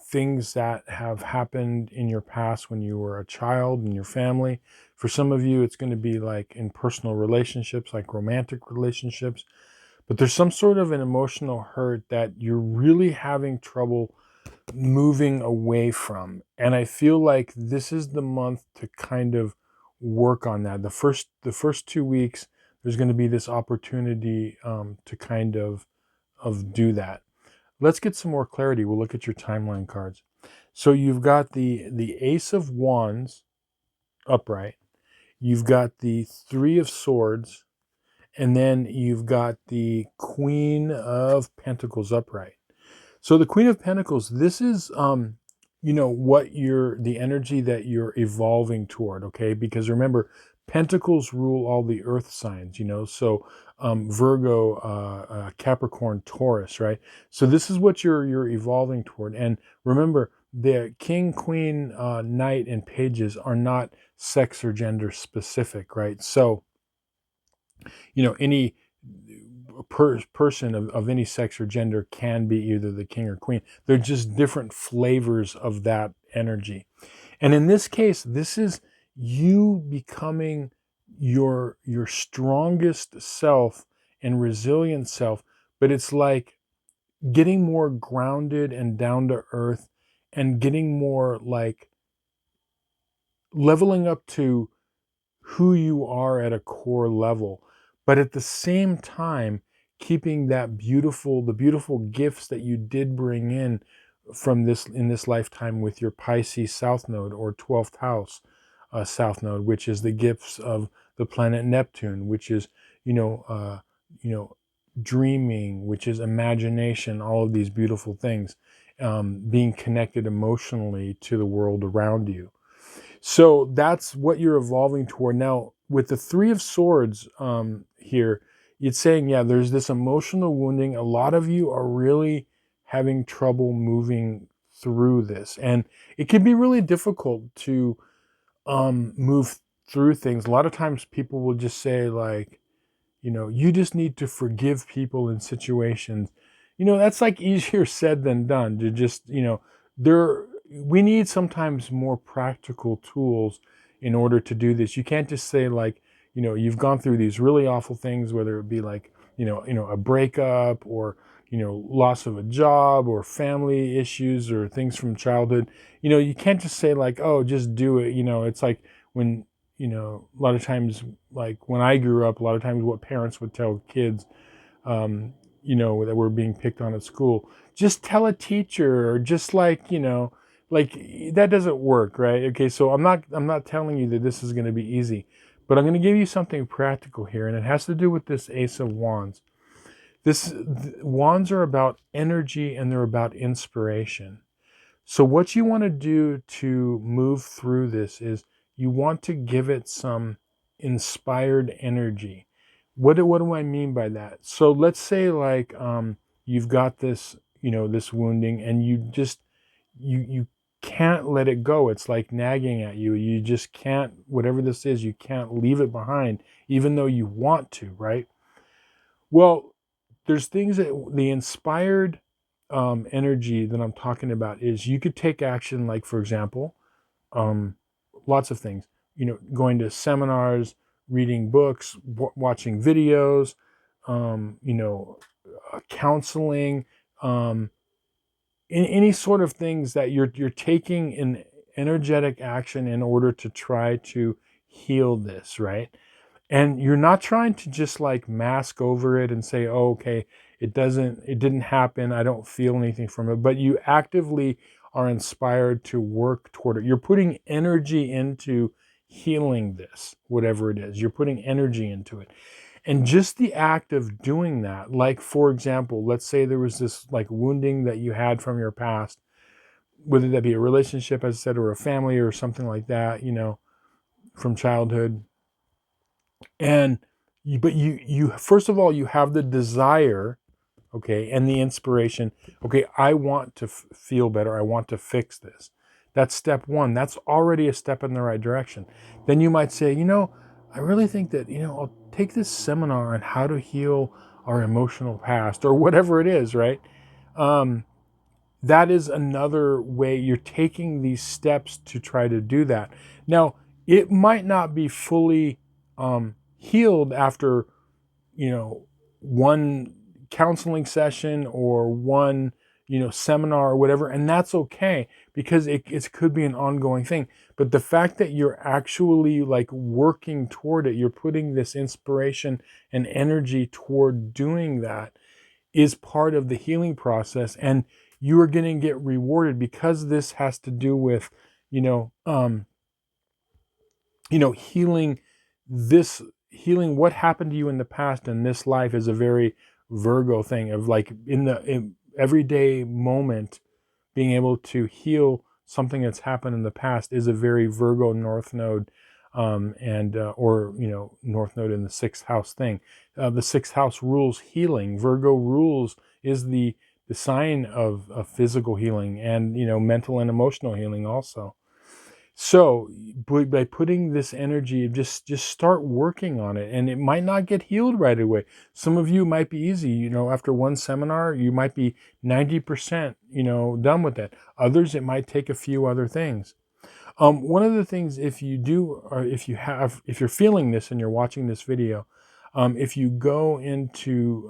things that have happened in your past when you were a child in your family. For some of you, it's going to be like in personal relationships, like romantic relationships. But there's some sort of an emotional hurt that you're really having trouble moving away from. And I feel like this is the month to kind of work on that. The first 2 weeks, there's going to be this opportunity to kind of do that. Let's get some more clarity. We'll look at your timeline cards. So you've got the Ace of Wands upright. You've got the Three of Swords. And then you've got the Queen of Pentacles upright. So the Queen of Pentacles, this is, what the energy that you're evolving toward, okay? Because remember, Pentacles rule all the earth signs, so Virgo, Capricorn, Taurus, right? So this is what you're evolving toward. And remember, the King, Queen, Knight, and Pages are not sex or gender specific, right? So, any person of any sex or gender can be either the king or queen. They're just different flavors of that energy. And in this case, this is you becoming your strongest self and resilient self, but it's like getting more grounded and down to earth, and getting more like leveling up to who you are at a core level, but at the same time keeping the beautiful gifts that you did bring in this lifetime with your Pisces South Node or 12th house South Node, which is the gifts of the planet Neptune, which is dreaming, which is imagination, all of these beautiful things, being connected emotionally to the world around you. So that's what you're evolving toward. Now, with the Three of Swords here, it's saying, yeah, there's this emotional wounding. A lot of you are really having trouble moving through this. And it can be really difficult to move through things. A lot of times people will just say like, you just need to forgive people in situations. That's like easier said than done to just, there, we need sometimes more practical tools in order to do this. You can't just say like, you've gone through these really awful things, whether it be like, a breakup or, loss of a job or family issues or things from childhood. You can't just say like, oh, just do it. It's like when, a lot of times, like when I grew up, a lot of times what parents would tell kids, that were being picked on at school, just tell a teacher, or just like, like that doesn't work, right? Okay, so I'm not telling you that this is going to be easy, but I'm going to give you something practical here, and it has to do with this Ace of Wands. Wands are about energy and they're about inspiration. So what you want to do to move through this is you want to give it some inspired energy. What do I mean by that? So let's say like you've got this, this wounding, and you can't let it go. It's like nagging at you. You just can't, whatever this is, you can't leave it behind, even though you want to, right? Well, there's things that the inspired energy that I'm talking about is you could take action, like, for example, um, lots of things, going to seminars, reading books, watching videos, counseling, in any sort of things that you're taking an energetic action in order to try to heal this, right? And you're not trying to just like mask over it and say, oh, okay, it didn't happen, I don't feel anything from it, but you actively are inspired to work toward it. You're putting energy into healing this, whatever it is. You're putting energy into it. And just the act of doing that, like, for example, let's say there was this like wounding that you had from your past, whether that be a relationship, as I said, or a family or something like that, from childhood. And but you first of all, you have the desire, okay, and the inspiration. Okay, I want to feel better. I want to fix this. That's step one. That's already a step in the right direction. Then you might say, I really think that, I'll take this seminar on how to heal our emotional past, or whatever it is, right? That is another way you're taking these steps to try to do that. Now, it might not be fully healed after, one counseling session or one, seminar or whatever, and that's okay, because it could be an ongoing thing. But the fact that you're actually like working toward it, you're putting this inspiration and energy toward doing that, is part of the healing process, and you are going to get rewarded, because this has to do with, healing healing what happened to you in the past, and this life is a very Virgo thing of like in everyday moment, being able to heal something that's happened in the past is a very Virgo North Node, and or North Node in the sixth house thing. The sixth house rules healing. Virgo rules is the sign of physical healing, and mental and emotional healing also. So by putting this energy, just start working on it, and it might not get healed right away. Some of you might be easy, after one seminar, you might be 90%, done with it. Others, it might take a few other things. One of the things, if you do, or if you're feeling this and you're watching this video, if you go into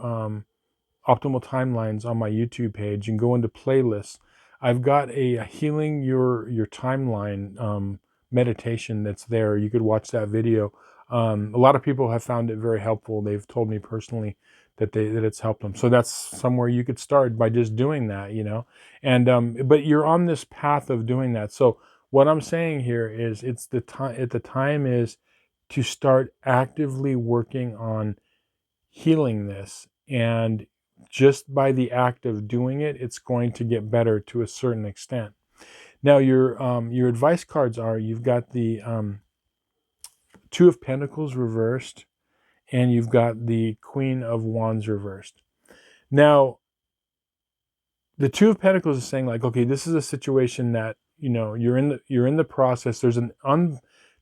optimal timelines on my YouTube page and go into playlists, I've got a healing your timeline meditation that's there. You could watch that video. A lot of people have found it very helpful. They've told me personally that it's helped them. So that's somewhere you could start by just doing that, And but you're on this path of doing that. So what I'm saying here is, it's the time is to start actively working on healing this, and just by the act of doing it, it's going to get better to a certain extent. Now, your advice cards are, you've got the Two of Pentacles reversed, and you've got the Queen of Wands reversed. Now, the Two of Pentacles is saying like, okay, this is a situation that you're in the process. There's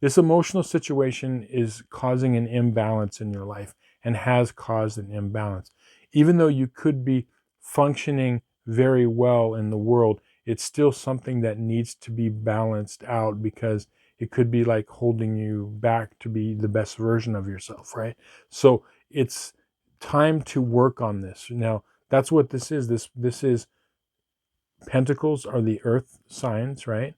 this emotional situation is causing an imbalance in your life, and has caused an imbalance. Even though you could be functioning very well in the world, it's still something that needs to be balanced out, because it could be like holding you back to be the best version of yourself, right? So it's time to work on this. Now, that's what this is. This is, pentacles are the earth signs, right?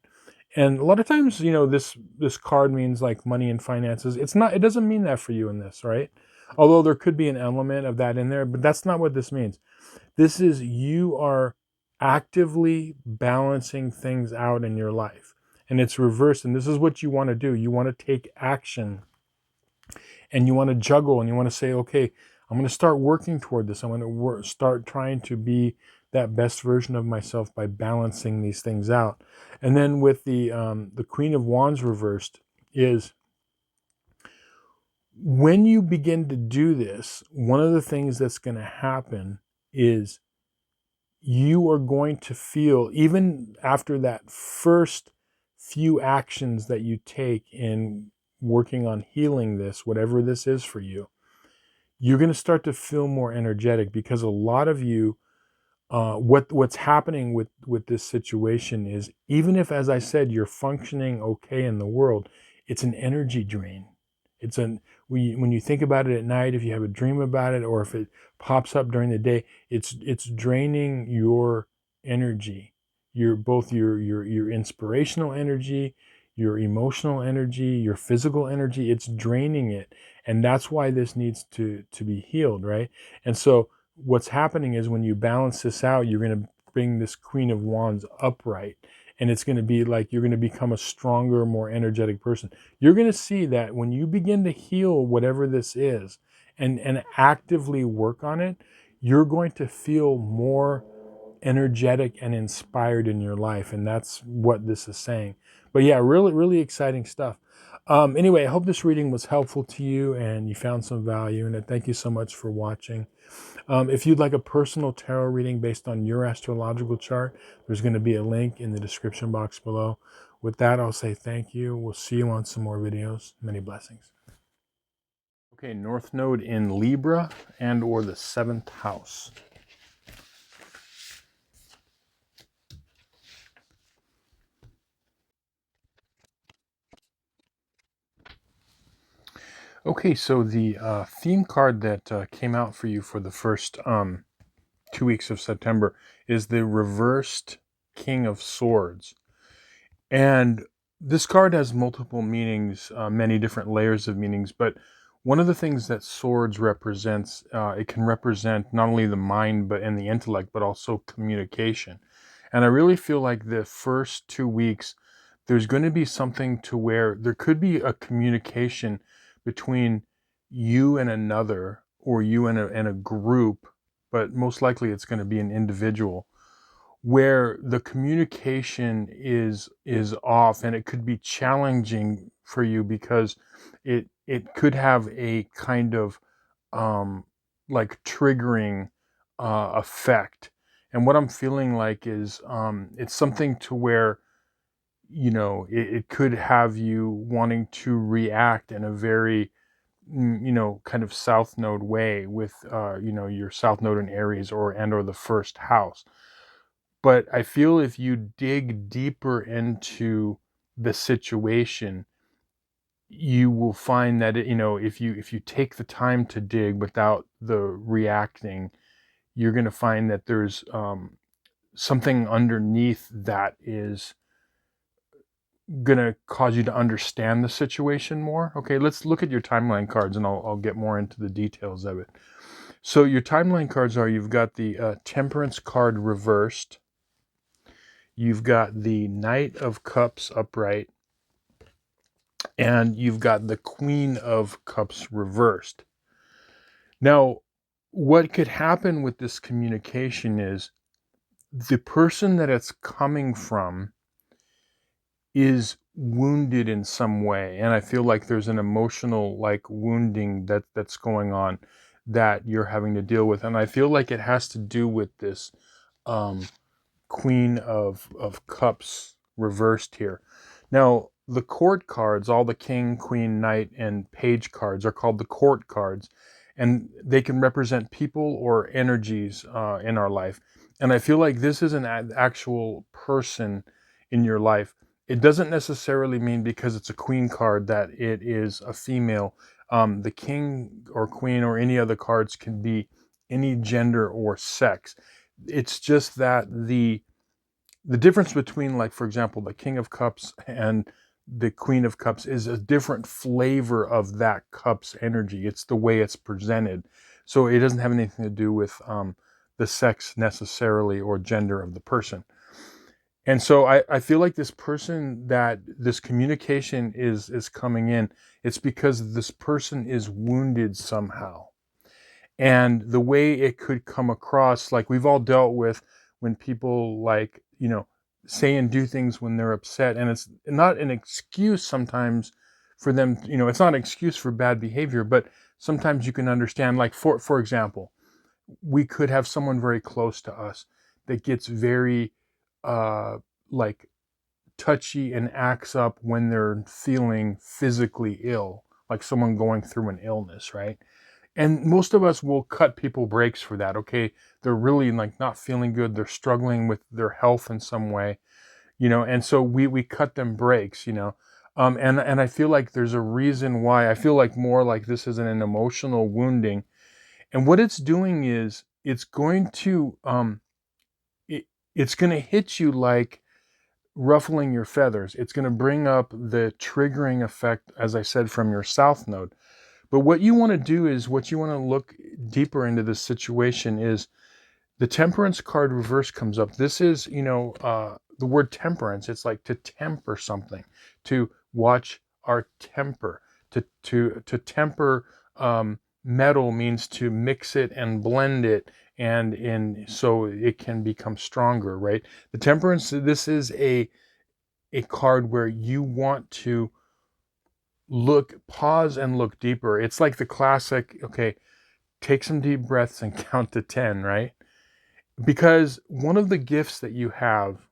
And a lot of times, this card means like money and finances. It's not, it doesn't mean that for you in this, right? Although there could be an element of that in there, but that's not what this means. This is, you are actively balancing things out in your life, and it's reversed. And this is what you want to do. You want to take action, and you want to juggle, and you want to say, okay, I'm going to start working toward this. I'm going to start trying to be that best version of myself by balancing these things out. And then with the Queen of Wands reversed, is when you begin to do this, one of the things that's going to happen is you are going to feel, even after that first few actions that you take in working on healing this, whatever this is for you, you're going to start to feel more energetic, because a lot of you, what's happening with this situation is, even if, as I said, you're functioning okay in the world, it's an energy drain. It's when you think about it at night, if you have a dream about it, or if it pops up during the day, it's draining your energy, your inspirational energy, your emotional energy, your physical energy. It's draining it, and that's why this needs to be healed, right? And so what's happening is, when you balance this out, you're going to bring this Queen of Wands upright, and it's going to be like you're going to become a stronger, more energetic person. You're going to see that when you begin to heal whatever this is, and actively work on it, you're going to feel more energetic and inspired in your life. And that's what this is saying. But yeah, really, really exciting stuff. Anyway, I hope this reading was helpful to you and you found some value in it. Thank you so much for watching. If you'd like a personal tarot reading based on your astrological chart, there's going to be a link in the description box below. With that, I'll say thank you. We'll see you on some more videos. Many blessings. Okay, North Node in Libra and or the 7th house. Okay, so the theme card that came out for you for the first 2 weeks of September is the reversed King of Swords. And this card has multiple meanings, many different layers of meanings, but one of the things that swords represents, it can represent not only the mind and the intellect, but also communication. And I really feel like the first 2 weeks, there's going to be something to where there could be a communication between you and another, or you and a group, but most likely it's going to be an individual, where the communication is off, and it could be challenging for you, because it could have a kind of like triggering effect. And what I'm feeling like is it's something to where it could have you wanting to react in a very kind of south node way with your south node in Aries or the first house. But I feel if you dig deeper into the situation, you will find that if you take the time to dig without the reacting, you're going to find that there's something underneath that is going to cause you to understand the situation more. Okay, let's look at your timeline cards, and I'll get more into the details of it. So your timeline cards are, you've got the Temperance card reversed. You've got the Knight of Cups upright, and you've got the Queen of Cups reversed. Now, what could happen with this communication is the person that it's coming from is wounded in some way, and I feel like there's an emotional wounding that's going on that you're having to deal with, and I feel like it has to do with this Queen of Cups reversed here. Now, the court cards, all the King, Queen, Knight, and Page cards are called the court cards. and they can represent people or energies in our life. And I feel like this is an actual person in your life. It doesn't necessarily mean because it's a queen card that it is a female. The king or queen or any other cards can be any gender or sex. It's just that the difference between, like, for example, the King of Cups and the Queen of Cups is a different flavor of that cup's energy. It's the way it's presented. So it doesn't have anything to do with the sex necessarily or gender of the person. And so I feel like this person, that this communication is coming in, it's because this person is wounded somehow. And the way it could come across, like we've all dealt with when people, like, say and do things when they're upset, and it's not an excuse sometimes for them, it's not an excuse for bad behavior, but sometimes you can understand, like, for example, we could have someone very close to us that gets very like touchy and acts up when they're feeling physically ill, like someone going through an illness, right? And most of us will cut people breaks for that. Okay, they're really, like, not feeling good, they're struggling with their health in some way, and so we cut them breaks, and I feel like there's a reason why. I feel like more like this is an emotional wounding, and what it's doing is it's going to it's going to hit you like ruffling your feathers. It's going to bring up the triggering effect, as I said, from your south node. But what you want to do is, what you want to look deeper into this situation is, the temperance card reverse comes up. This is, the word temperance. It's like to temper something, to watch our temper, to temper. Metal means to mix it and blend it, and so it can become stronger, right? The temperance. This is a card where you want to pause and look deeper. It's like the classic, okay, take some deep breaths and count to 10, right? Because one of the gifts that you have,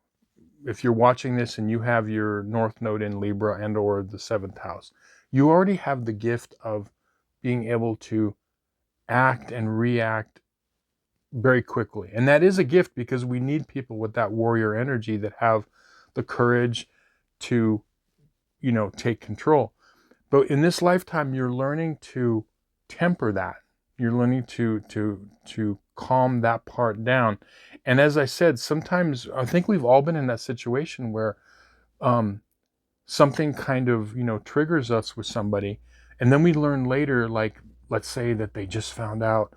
if you're watching this and you have your North Node in Libra and or the 7th house, you already have the gift of being able to act and react very quickly. And that is a gift, because we need people with that warrior energy that have the courage to, take control. But in this lifetime, you're learning to temper that. You're learning to calm that part down. And as I said, sometimes I think we've all been in that situation where something kind of, triggers us with somebody, and then we learn later, like, let's say that they just found out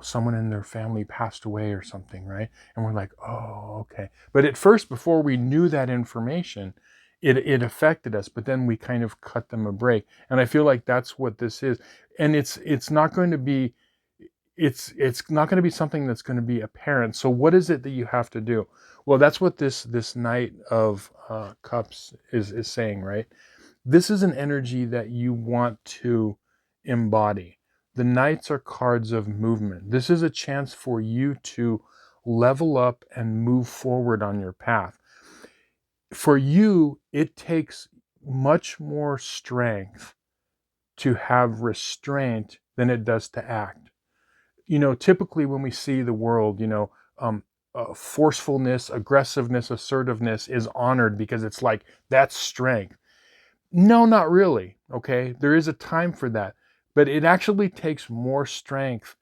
someone in their family passed away or something, right? And we're like, oh, okay. But at first, before we knew that information, it affected us, but then we kind of cut them a break. And I feel like that's what this is. And it's not going to be it's not going to be something that's going to be apparent. So what is it that you have to do? Well, that's what this Knight of Cups is saying, right? This is an energy that you want to embody. The Knights are cards of movement. This is a chance for you to level up and move forward on your path. For you, it takes much more strength to have restraint than it does to act. Typically when we see the world, forcefulness, aggressiveness, assertiveness is honored because it's like, that's strength. No, not really. Okay. There is a time for that, but it actually takes more strength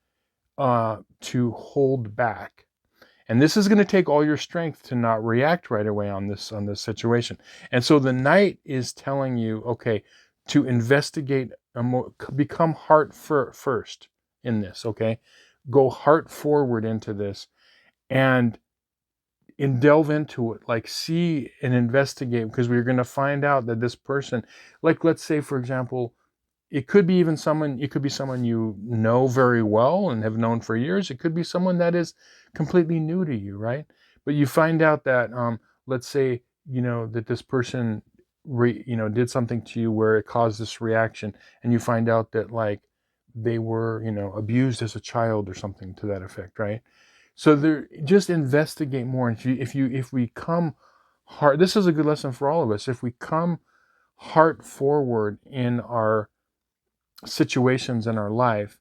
to hold back. And this is going to take all your strength to not react right away on this situation. And so the Knight is telling you, okay, to investigate, become heart first in this, okay? Go heart forward into this and delve into it, like see and investigate, because we're going to find out that this person, like, let's say, for example, it could be someone you know very well and have known for years. It could be someone that is completely new to you, right? But you find out that, let's say, that this person, did something to you where it caused this reaction, and you find out that, like, they were, abused as a child or something to that effect, right? So just investigate more. If we come heart, this is a good lesson for all of us. If we come heart forward in our situations in our life,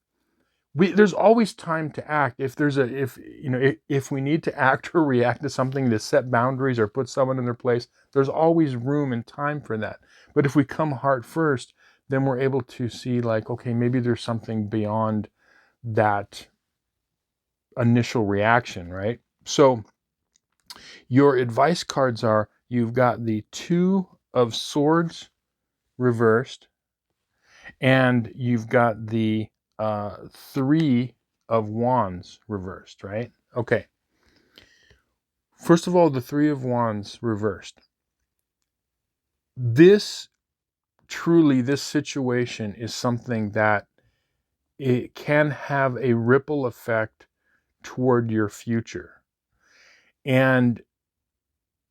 there's always time to act. If we need to act or react to something, to set boundaries or put someone in their place, there's always room and time for that. But if we come heart first, then we're able to see, like, okay, maybe there's something beyond that initial reaction, right? So your advice cards are, you've got the Two of Swords reversed, and you've got the Three of Wands reversed, right? Okay. First of all, the Three of Wands reversed. This situation is something that it can have a ripple effect toward your future. And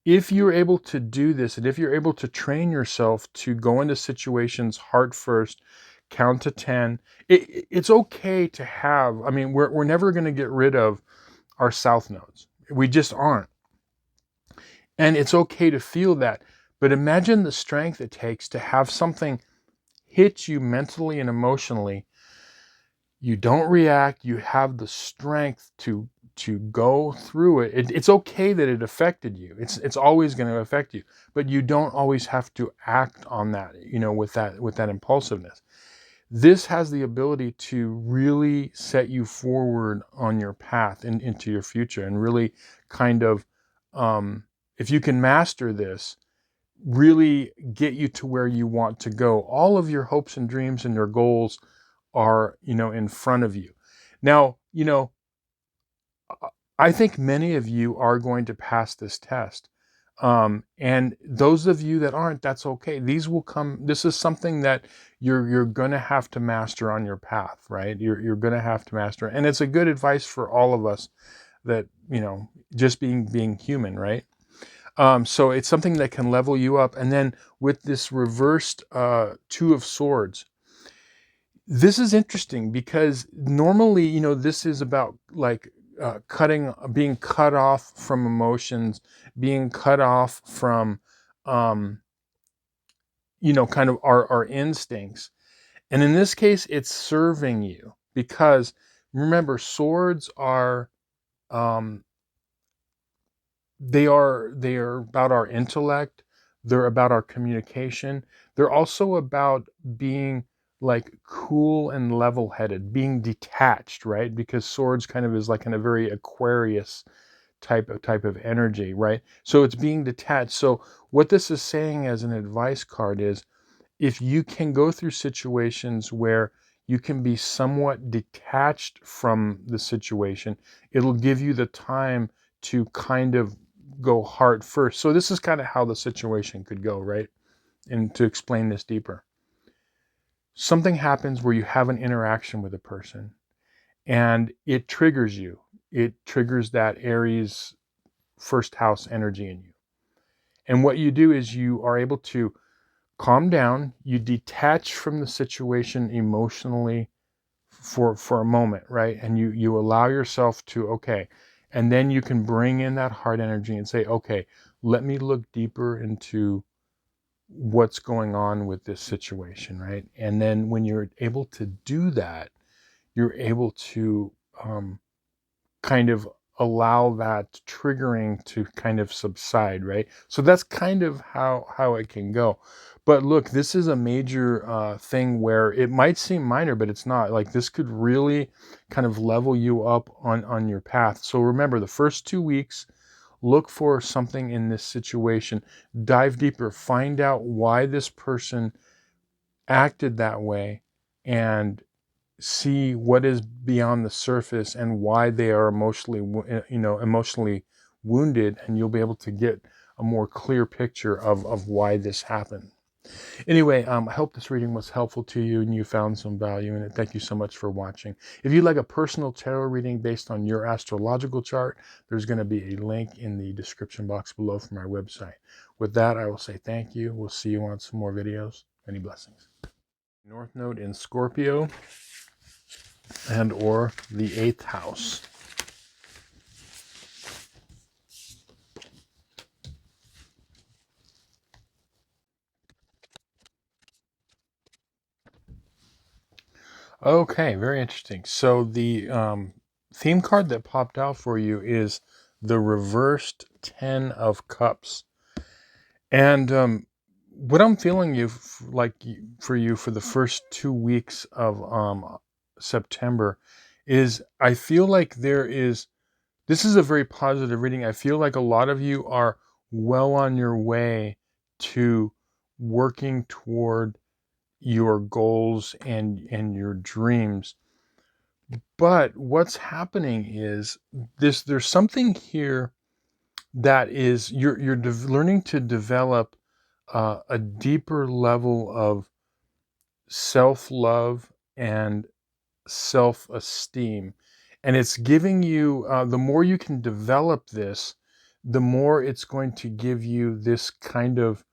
if you're able to do this, and if you're able to train yourself to go into situations heart first, count to 10, it's okay to have, I mean, we're never going to get rid of our south nodes. We just aren't. And it's okay to feel that. But imagine the strength it takes to have something hit you mentally and emotionally. You don't react. You have the strength to go through it. It's okay that it affected you. It's always going to affect you, but you don't always have to act on that, with that impulsiveness. This has the ability to really set you forward on your path and into your future, and really kind of, if you can master this, really get you to where you want to go. All of your hopes and dreams and your goals are, in front of you. Now, I think many of you are going to pass this test. And those of you that aren't, that's okay. These will come. This is something that you're going to have to master on your path, right? You're going to have to master. And it's a good advice for all of us, that, just being human, right? So it's something that can level you up. And then with this reversed Two of Swords, this is interesting because normally, this is about, like, being cut off from emotions, being cut off from, kind of our instincts. And in this case, it's serving you, because remember, swords are, um, they are about our intellect. They're about our communication. They're also about being, like, cool and level-headed, being detached, right? Because swords kind of is like in a very Aquarius type of energy, right? So it's being detached. So what this is saying as an advice card is, if you can go through situations where you can be somewhat detached from the situation, it'll give you the time to kind of go heart first. So this is kind of how the situation could go, right? And to explain this deeper, something happens where you have an interaction with a person and it triggers you. It triggers that Aries first house energy in you. And what you do is you are able to calm down, you detach from the situation emotionally for a moment, right? And you allow yourself to, okay, and then you can bring in that heart energy and say, okay, let me look deeper into what's going on with this situation, right? And then when you're able to do that, you're able to, kind of allow that triggering to kind of subside, right? So that's kind of how it can go. But look, this is a major thing where it might seem minor, but it's not. Like, this could really kind of level you up on your path. So remember, the first 2 weeks, look for something in this situation, dive deeper, find out why this person acted that way, and see what is beyond the surface and why they are emotionally wounded, and you'll be able to get a more clear picture of why this happened. Anyway, I hope this reading was helpful to you and you found some value in it. Thank you so much for watching. If you'd like a personal tarot reading based on your astrological chart, there's going to be a link in the description box below from our website. With that, I will say thank you. We'll see you on some more videos. Many blessings. North Node in Scorpio and or the 8th house. Okay, very interesting. So the theme card that popped out for you is the reversed Ten of Cups. And what I'm feeling for you for the first 2 weeks of September is I feel like this is a very positive reading. I feel like a lot of you are well on your way to working toward your goals and your dreams. But what's happening is there's something here that is you're learning to develop a deeper level of self-love and self-esteem, and it's giving you the more you can develop this, the more it's going to give you this kind of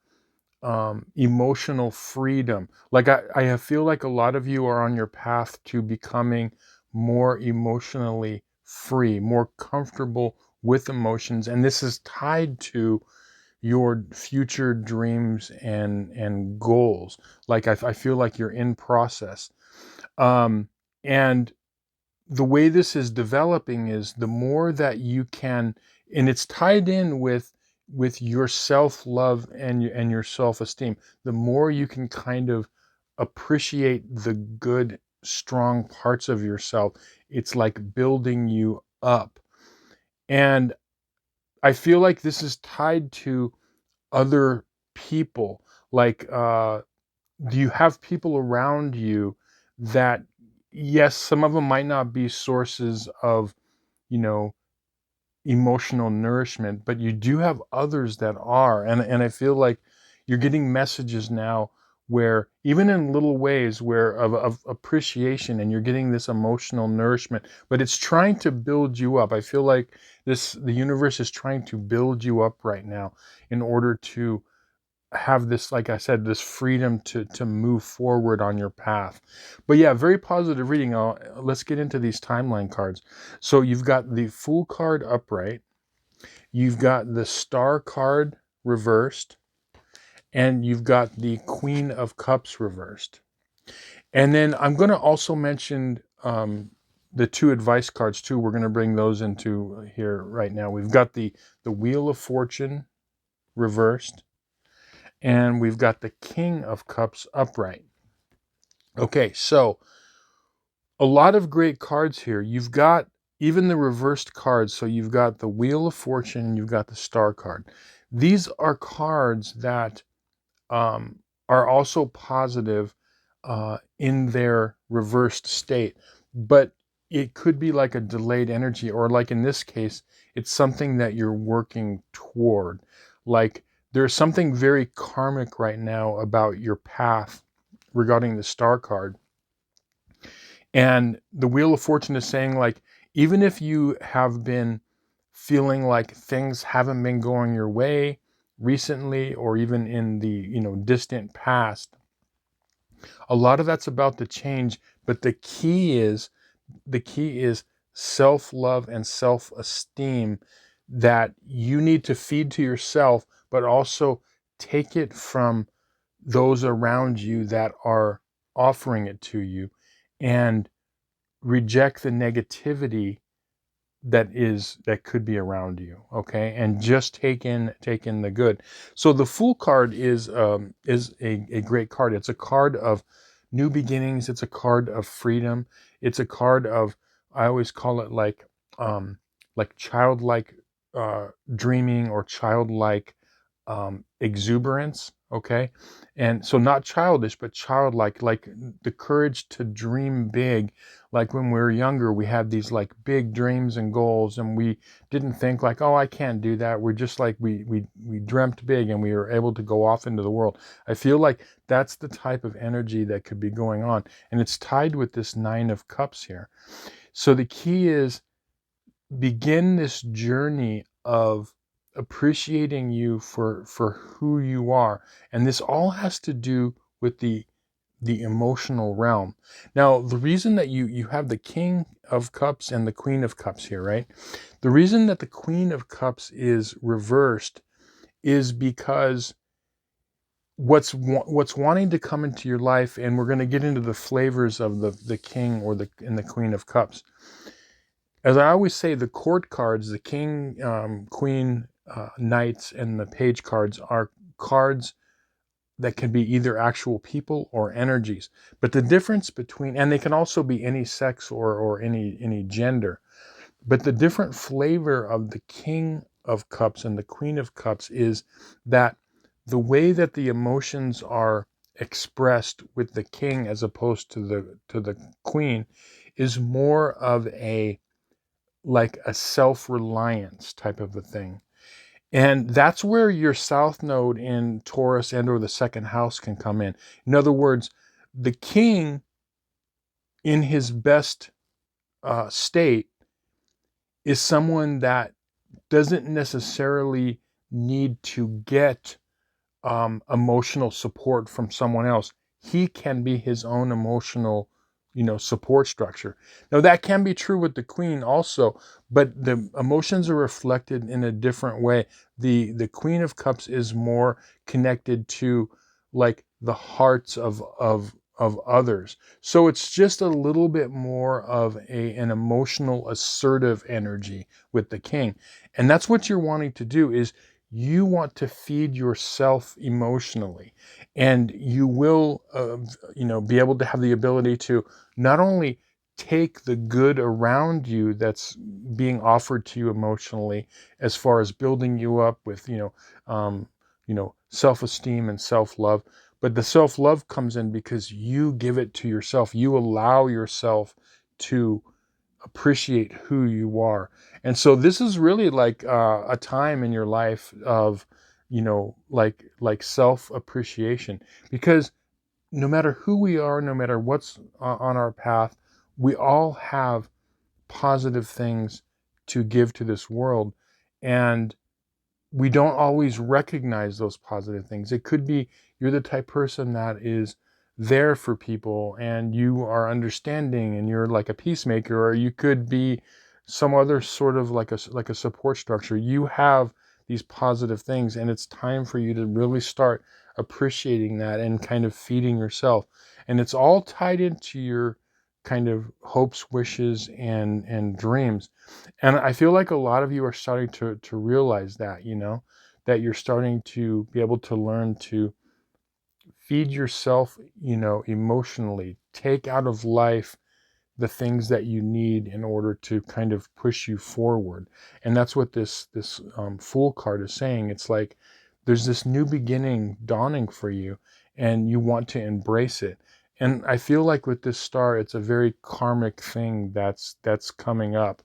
emotional freedom. Like I feel like a lot of you are on your path to becoming more emotionally free, more comfortable with emotions, and this is tied to your future dreams and goals. Like I feel like you're in process, and the way this is developing is the more that you can, and it's tied in with your self-love and your self-esteem, the more you can kind of appreciate the good strong parts of yourself. It's like building you up, and I feel like this is tied to other people. Like do you have people around you that, yes, some of them might not be sources of, you know, emotional nourishment, but you do have others that are. And I feel like you're getting messages now where even in little ways where of appreciation, and you're getting this emotional nourishment, but it's trying to build you up. I feel like the universe is trying to build you up right now in order to have this, like I said, this freedom to move forward on your path. But yeah, very positive reading. Let's get into these timeline cards. So you've got the Fool card upright, you've got the Star card reversed, and you've got the Queen of Cups reversed. And then I'm going to also mention the two advice cards too. We're going to bring those into here right now. We've got the Wheel of Fortune reversed, and we've got the King of Cups upright. Okay, so a lot of great cards here. You've got even the reversed cards. So you've got the Wheel of Fortune and you've got the Star card. These are cards that are also positive in their reversed state, but it could be like a delayed energy, or like in this case, it's something that you're working toward. Like there's something very karmic right now about your path regarding the Star card. And the Wheel of Fortune is saying, like, even if you have been feeling like things haven't been going your way recently, or even in the, distant past, a lot of that's about to change. But the key is self-love and self-esteem that you need to feed to yourself, but also take it from those around you that are offering it to you, and reject the negativity that could be around you. Okay, and just take in the good. So the Fool card is a great card. It's a card of new beginnings. It's a card of freedom. It's a card of, I always call it like childlike dreaming, or childlike exuberance. Okay, and so not childish, but childlike, like the courage to dream big. Like when we were younger, we had these like big dreams and goals, and we didn't think like, oh, I can't do that. We're just like, we dreamt big and we were able to go off into the world. I feel like that's the type of energy that could be going on, and it's tied with this Nine of Cups here. So the key is, begin this journey of appreciating you for who you are, and this all has to do with the emotional realm. Now, the reason that you have the King of Cups and the Queen of Cups here, right? The reason that the Queen of Cups is reversed is because what's wanting to come into your life, and we're going to get into the flavors of the king or the queen of cups. As I always say, the court cards, the king, queen, knights, and the page cards are cards that can be either actual people or energies. But the difference between, and they can also be any sex or any gender, but the different flavor of the king of cups and the queen of cups is that the way that the emotions are expressed with the king as opposed to the queen is more of a like a self-reliance type of a thing. And that's where your south node in Taurus and or the second house can come in. In other words, the king in his best state is someone that doesn't necessarily need to get emotional support from someone else. He can be his own emotional, support structure. Now that can be true with the queen also, but the emotions are reflected in a different way. The queen of cups is more connected to like the hearts of others. So it's just a little bit more of an emotional assertive energy with the king. And that's what you're wanting to do is you want to feed yourself emotionally, and you will be able to have the ability to not only take the good around you that's being offered to you emotionally as far as building you up with self-esteem and self-love, but the self-love comes in because you give it to yourself. You allow yourself to appreciate who you are. And so this is really like a time in your life of, like self-appreciation, because no matter who we are, no matter what's on our path, we all have positive things to give to this world. And we don't always recognize those positive things. It could be you're the type person that is there for people and you are understanding and you're like a peacemaker, or you could be some other sort of like a support structure. You have these positive things, and it's time for you to really start appreciating that and kind of feeding yourself. And it's all tied into your kind of hopes, wishes, and dreams. And I feel like a lot of you are starting to realize that, that you're starting to be able to learn to feed yourself, emotionally, take out of life the things that you need in order to kind of push you forward. And that's what this Fool card is saying. It's like there's this new beginning dawning for you, and you want to embrace it. And I feel like with this star, it's a very karmic thing that's coming up.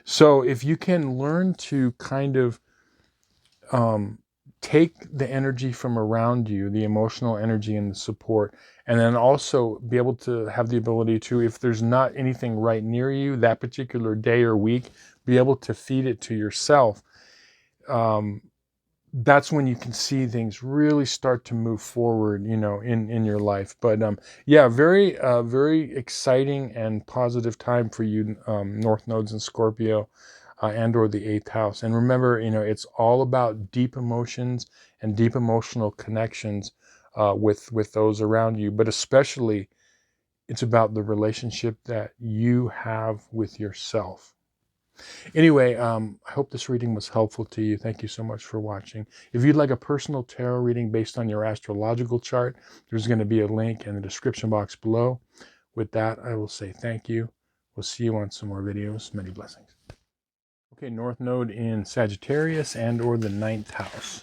So if you can learn to kind of take the energy from around you, the emotional energy and the support, and then also be able to have the ability to, if there's not anything right near you that particular day or week, be able to feed it to yourself. That's when you can see things really start to move forward, in your life. But yeah, very exciting and positive time for you, North Nodes in Scorpio, and or the 8th house. And remember, it's all about deep emotions and deep emotional connections with those around you. But especially, it's about the relationship that you have with yourself. Anyway, I hope this reading was helpful to you. Thank you so much for watching. If you'd like a personal tarot reading based on your astrological chart, there's going to be a link in the description box below. With that, I will say thank you. We'll see you on some more videos. Many blessings. Okay, North Node in Sagittarius and or the 9th house.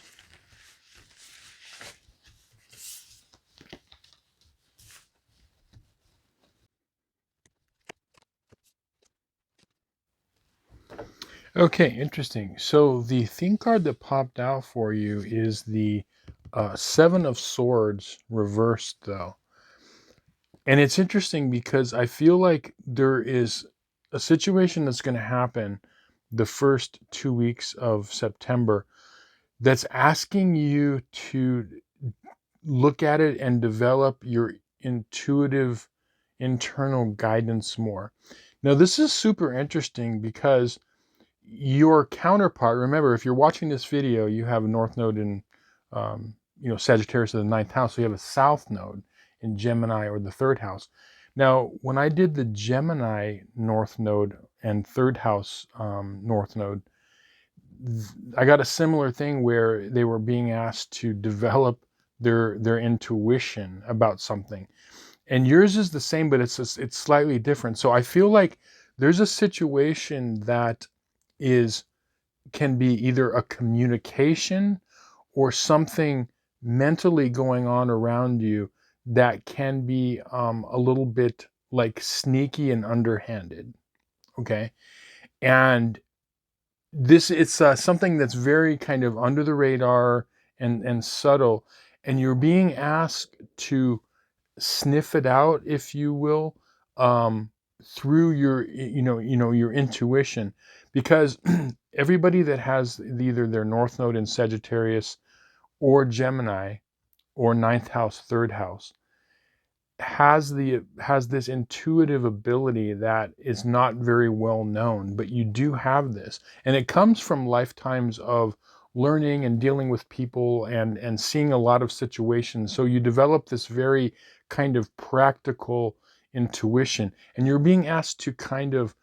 Okay, interesting. So the theme card that popped out for you is the Seven of Swords reversed, though. And it's interesting because I feel like there is a situation that's going to happen the first 2 weeks of September that's asking you to look at it and develop your intuitive internal guidance more. Now, this is super interesting because your counterpart, remember, if you're watching this video, you have a North Node in Sagittarius of the ninth house. So you have a south node in Gemini or the third house. Now, when I did the Gemini north node and third house north node, I got a similar thing where they were being asked to develop their intuition about something. And yours is the same, but it's slightly different. So I feel like there's a situation that can be either a communication or something mentally going on around you that can be a little bit like sneaky and underhanded. Okay. And it's something that's very kind of under the radar and subtle. And you're being asked to sniff it out, if you will, through your your intuition, because everybody that has either their north node in Sagittarius or Gemini or ninth house, third house, has this intuitive ability that is not very well known, but you do have this, and it comes from lifetimes of learning and dealing with people and seeing a lot of situations. So you develop this very kind of practical intuition, and you're being asked to kind of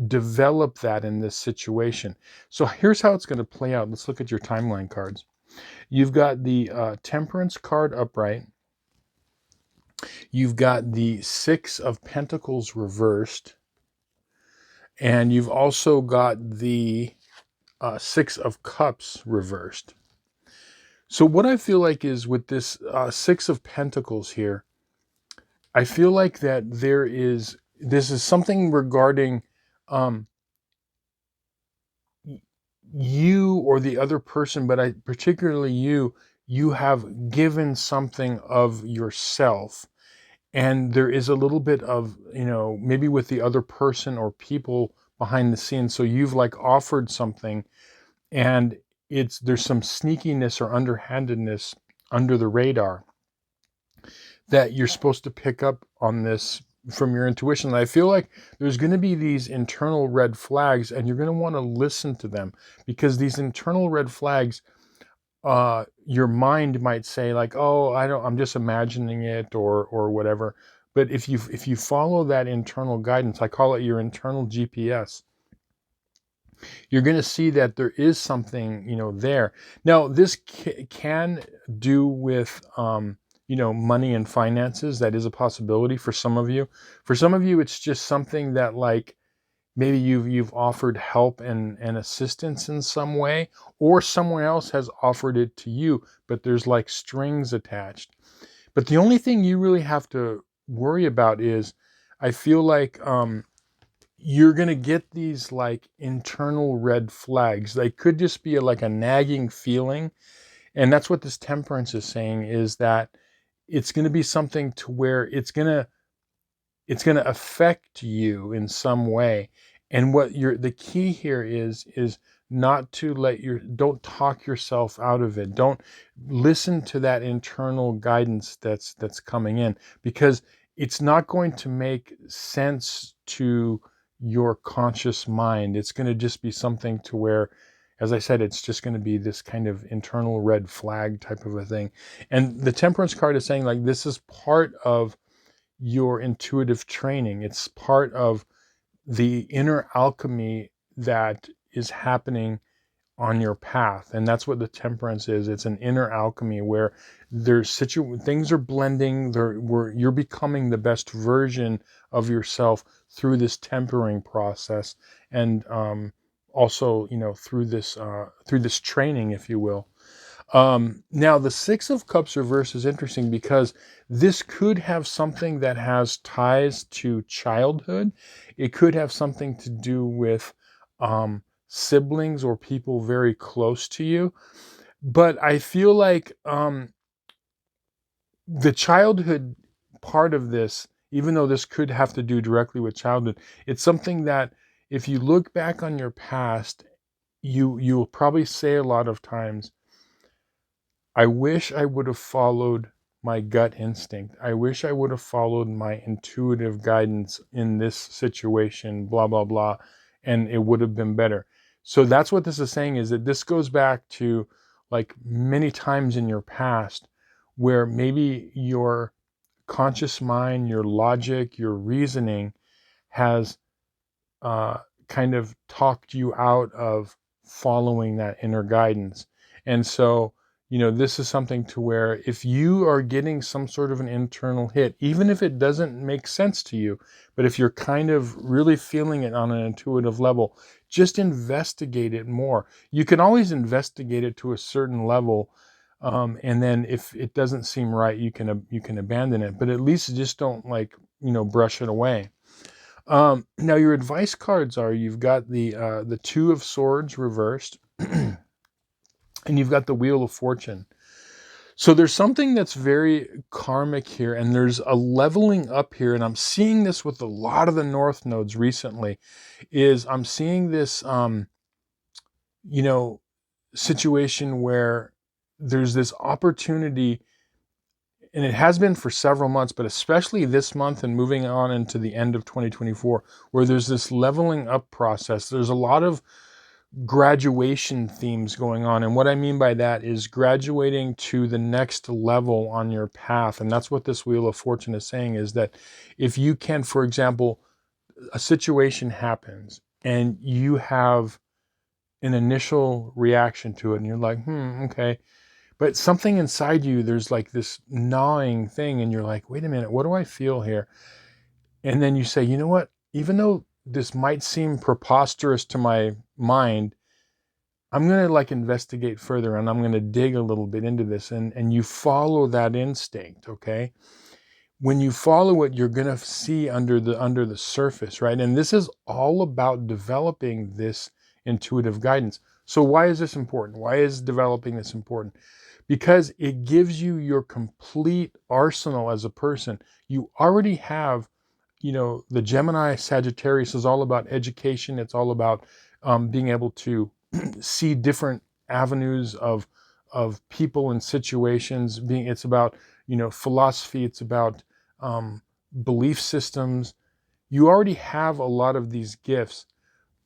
develop that in this situation. So here's how it's going to play out. Let's look at your timeline cards. You've got the Temperance card upright. You've got the Six of Pentacles reversed. And you've also got the Six of Cups reversed. So what I feel like is with this Six of Pentacles here, I feel like that this is something regarding you or the other person, but particularly you have given something of yourself. And there is a little bit of, maybe with the other person or people behind the scenes. So you've like offered something, and there's some sneakiness or underhandedness under the radar that you're supposed to pick up on this from your intuition. And I feel like there's going to be these internal red flags, and you're going to want to listen to them, because these internal red flags, your mind might say like, oh, I'm just imagining it or whatever. But if you follow that internal guidance, I call it your internal GPS, you're going to see that there is something, there. Now, this can do with, money and finances. That is a possibility for some of you. For some of you, it's just something that like, maybe you've offered help and assistance in some way, or someone else has offered it to you, but there's like strings attached. But the only thing you really have to worry about is, I feel like you're going to get these like internal red flags. They could just be like a nagging feeling. And that's what this Temperance is saying, is that it's going to be something to where it's going to affect you in some way. And the key here is not to don't talk yourself out of it. Don't listen to that internal guidance that's coming in, because it's not going to make sense to your conscious mind. It's going to just be something to where, as I said, it's just going to be this kind of internal red flag type of a thing. And the Temperance card is saying like, this is part of your intuitive training. It's part of the inner alchemy that is happening on your path. And that's what the Temperance is. It's an inner alchemy where things are blending. You're becoming the best version of yourself through this tempering process. And also, through this training, if you will. Now, the Six of Cups reverse is interesting, because this could have something that has ties to childhood. It could have something to do with siblings or people very close to you. But I feel like the childhood part of this, even though this could have to do directly with childhood, it's something that if you look back on your past, you'll probably say a lot of times, I wish I would have followed my gut instinct. I wish I would have followed my intuitive guidance in this situation, blah, blah, blah, and it would have been better. So that's what this is saying, is that this goes back to like many times in your past where maybe your conscious mind, your logic, your reasoning has uh, kind of talked you out of following that inner guidance. And so, this is something to where if you are getting some sort of an internal hit, even if it doesn't make sense to you, but if you're kind of really feeling it on an intuitive level, just investigate it more. You can always investigate it to a certain level. And then if it doesn't seem right, you can abandon it, but at least just don't brush it away. Now your advice cards are, you've got the Two of Swords reversed, and you've got the Wheel of Fortune. So there's something that's very karmic here, and there's a leveling up here, and I'm seeing this with a lot of the North nodes recently, is I'm seeing this, situation where there's this opportunity, and it has been for several months, but especially this month and moving on into the end of 2024, where there's this leveling up process. There's a lot of graduation themes going on. And what I mean by that is graduating to the next level on your path. And that's what this Wheel of Fortune is saying, is that if you can, for example, a situation happens and you have an initial reaction to it and you're like, okay. But something inside you, there's like this gnawing thing, and you're like, wait a minute, what do I feel here? And then you say, you know what? Even though this might seem preposterous to my mind, I'm going to investigate further, and I'm going to dig a little bit into this. And you follow that instinct, okay? When you follow it, you're going to see under the surface, right? And this is all about developing this intuitive guidance. So why is this important? Why is developing this important? Because it gives you your complete arsenal as a person. You already have, the Gemini Sagittarius is all about education. It's all about being able to see different avenues of people and situations. It's about, philosophy. It's about belief systems. You already have a lot of these gifts,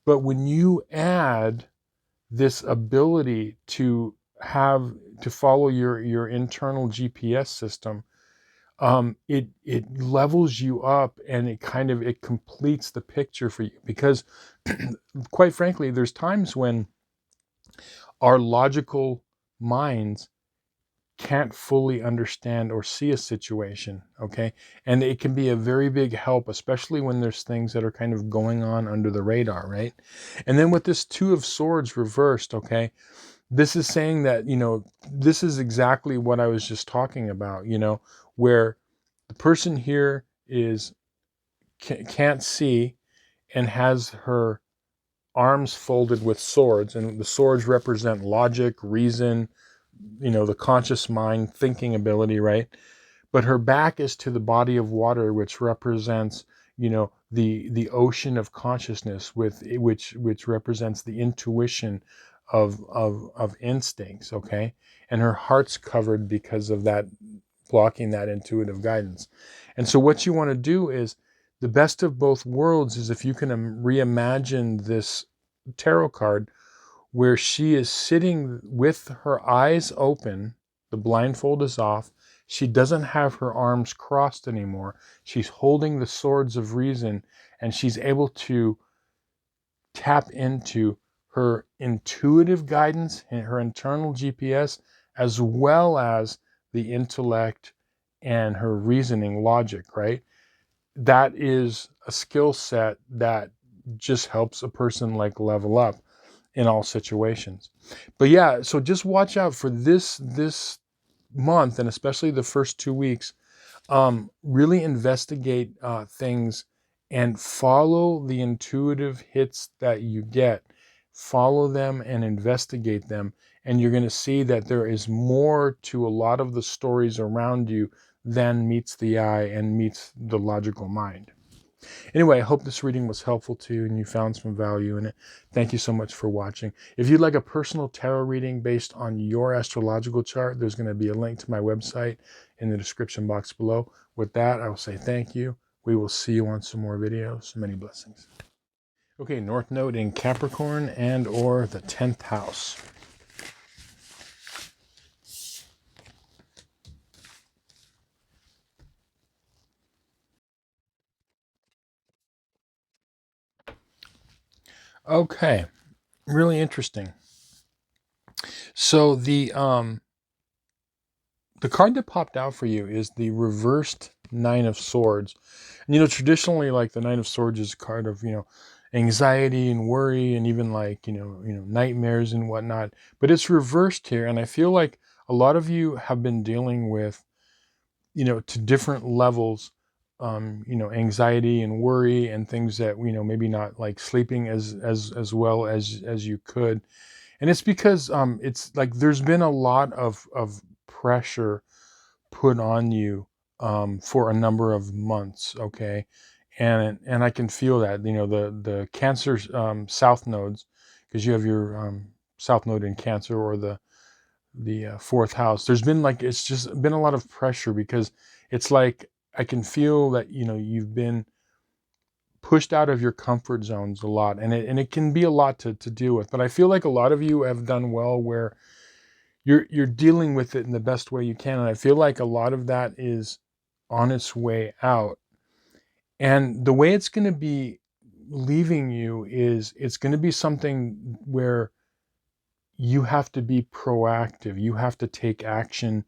but when you add this ability to follow your internal GPS system, it levels you up, and it completes the picture for you. Because quite frankly, there's times when our logical minds can't fully understand or see a situation, okay? And it can be a very big help, especially when there's things that are kind of going on under the radar, right? And then with this Two of Swords reversed, okay, this is saying that, this is exactly what I was just talking about, where the person here can't see and has her arms folded with swords, and the swords represent logic, reason, the conscious mind, thinking ability, right? But her back is to the body of water, which represents, the ocean of consciousness, which represents the intuition of instincts, okay? And her heart's covered because of that, blocking that intuitive guidance. And so what you want to do is, the best of both worlds is if you can reimagine this tarot card where she is sitting with her eyes open, the blindfold is off, she doesn't have her arms crossed anymore, she's holding the swords of reason, and she's able to tap into her intuitive guidance and her internal GPS, as well as the intellect and her reasoning logic, right? That is a skill set that just helps a person level up in all situations. But yeah, so just watch out for this month, and especially the first 2 weeks. Really investigate things and follow the intuitive hits that you get. Follow them and investigate them, and you're going to see that there is more to a lot of the stories around you than meets the eye and meets the logical mind. Anyway, I hope this reading was helpful to you and you found some value in it. Thank you so much for watching. If you'd like a personal tarot reading based on your astrological chart, there's going to be a link to my website in the description box below. With that, I will say thank you. We will see you on some more videos. Many blessings. Okay, North Node in Capricorn and or the 10th house. Okay, really interesting. So the card that popped out for you is the reversed Nine of Swords. And traditionally, like the Nine of Swords is a card of, anxiety and worry and even like, nightmares and whatnot. But it's reversed here. And I feel like a lot of you have been dealing with, to different levels, anxiety and worry and things that, maybe not like sleeping as well as you could. And it's because it's like there's been a lot of pressure put on you for a number of months, okay? And I can feel that, the Cancer south nodes, because you have your south node in Cancer, or the fourth house. There's been like, it's just been a lot of pressure, because it's like I can feel that, you've been pushed out of your comfort zones a lot, and it can be a lot to deal with. But I feel like a lot of you have done well where you're dealing with it in the best way you can, and I feel like a lot of that is on its way out. And the way it's going to be leaving you is it's going to be something where you have to be proactive. You have to take action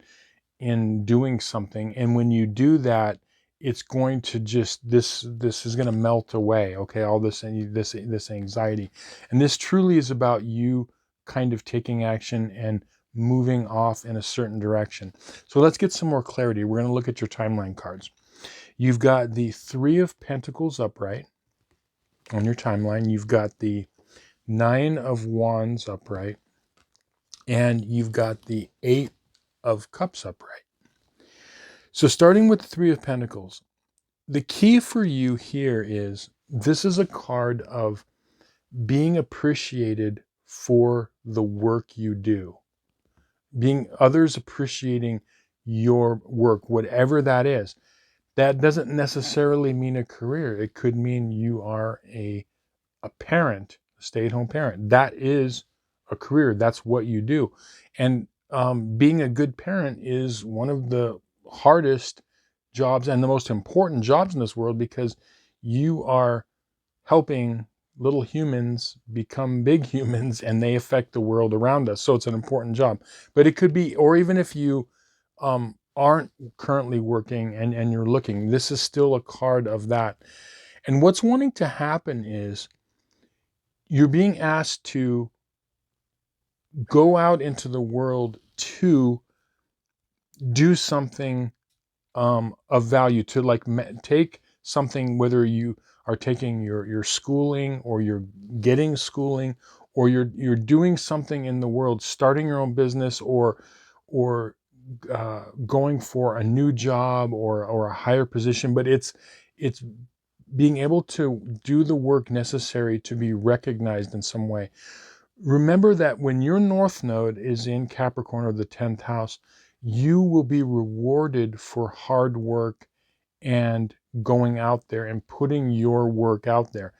in doing something, and when you do that, it's going to just this is going to melt away, okay, all this anxiety. And this truly is about you kind of taking action and moving off in a certain direction. So let's get some more clarity. We're going to look at your timeline cards. You've got the Three of Pentacles upright on your timeline. You've got the Nine of Wands upright, and you've got the Eight of Cups upright. So starting with the Three of Pentacles, the key for you here is this is a card of being appreciated for the work you do, being others appreciating your work, whatever that is. That doesn't necessarily mean a career. It could mean you are a parent, a stay-at-home parent. That is a career. That's what you do. And being a good parent is one of the hardest jobs and the most important jobs in this world, because you are helping little humans become big humans, and they affect the world around us. So it's an important job. But it could be, or even if you aren't currently working and you're looking, this is still a card of that. And what's wanting to happen is you're being asked to go out into the world to do something of value, to like take something, whether you are taking your schooling, or you're getting schooling, or you're doing something in the world, starting your own business, or going for a new job, or a higher position. But it's being able to do the work necessary to be recognized in some way. Remember that when your North Node is in Capricorn, or the 10th house, you will be rewarded for hard work and going out there and putting your work out there.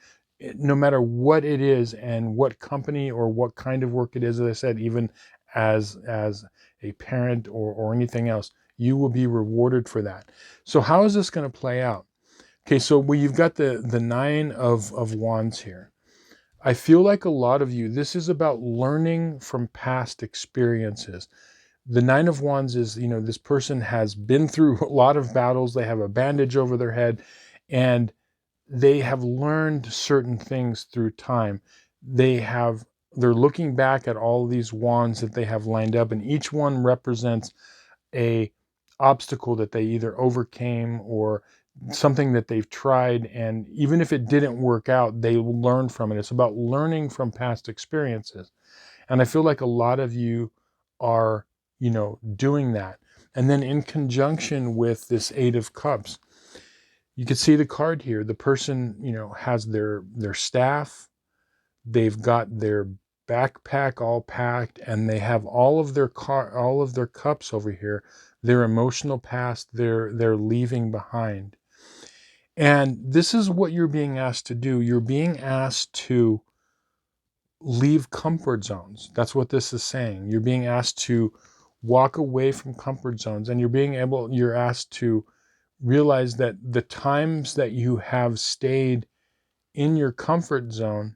No matter what it is and what company or what kind of work it is, as I said, even as a parent, or anything else, you will be rewarded for that. So how is this going to play out? Okay, so you've got the Nine of Wands here. I feel like a lot of you, this is about learning from past experiences. The Nine of Wands is, this person has been through a lot of battles. They have a bandage over their head, and they have learned certain things through time. They're looking back at all these wands that they have lined up, and each one represents a obstacle that they either overcame, or something that they've tried, and even if it didn't work out, they will learn from it. It's about learning from past experiences. And I feel like a lot of you are, doing that. And then in conjunction with this Eight of Cups, you can see the card here. The person, has their staff, they've got their backpack all packed, and they have all of their cups over here, their emotional past, they're leaving behind. And this is what you're being asked to do. You're being asked to leave comfort zones. That's what this is saying. You're being asked to walk away from comfort zones, and you're asked to realize that the times that you have stayed in your comfort zone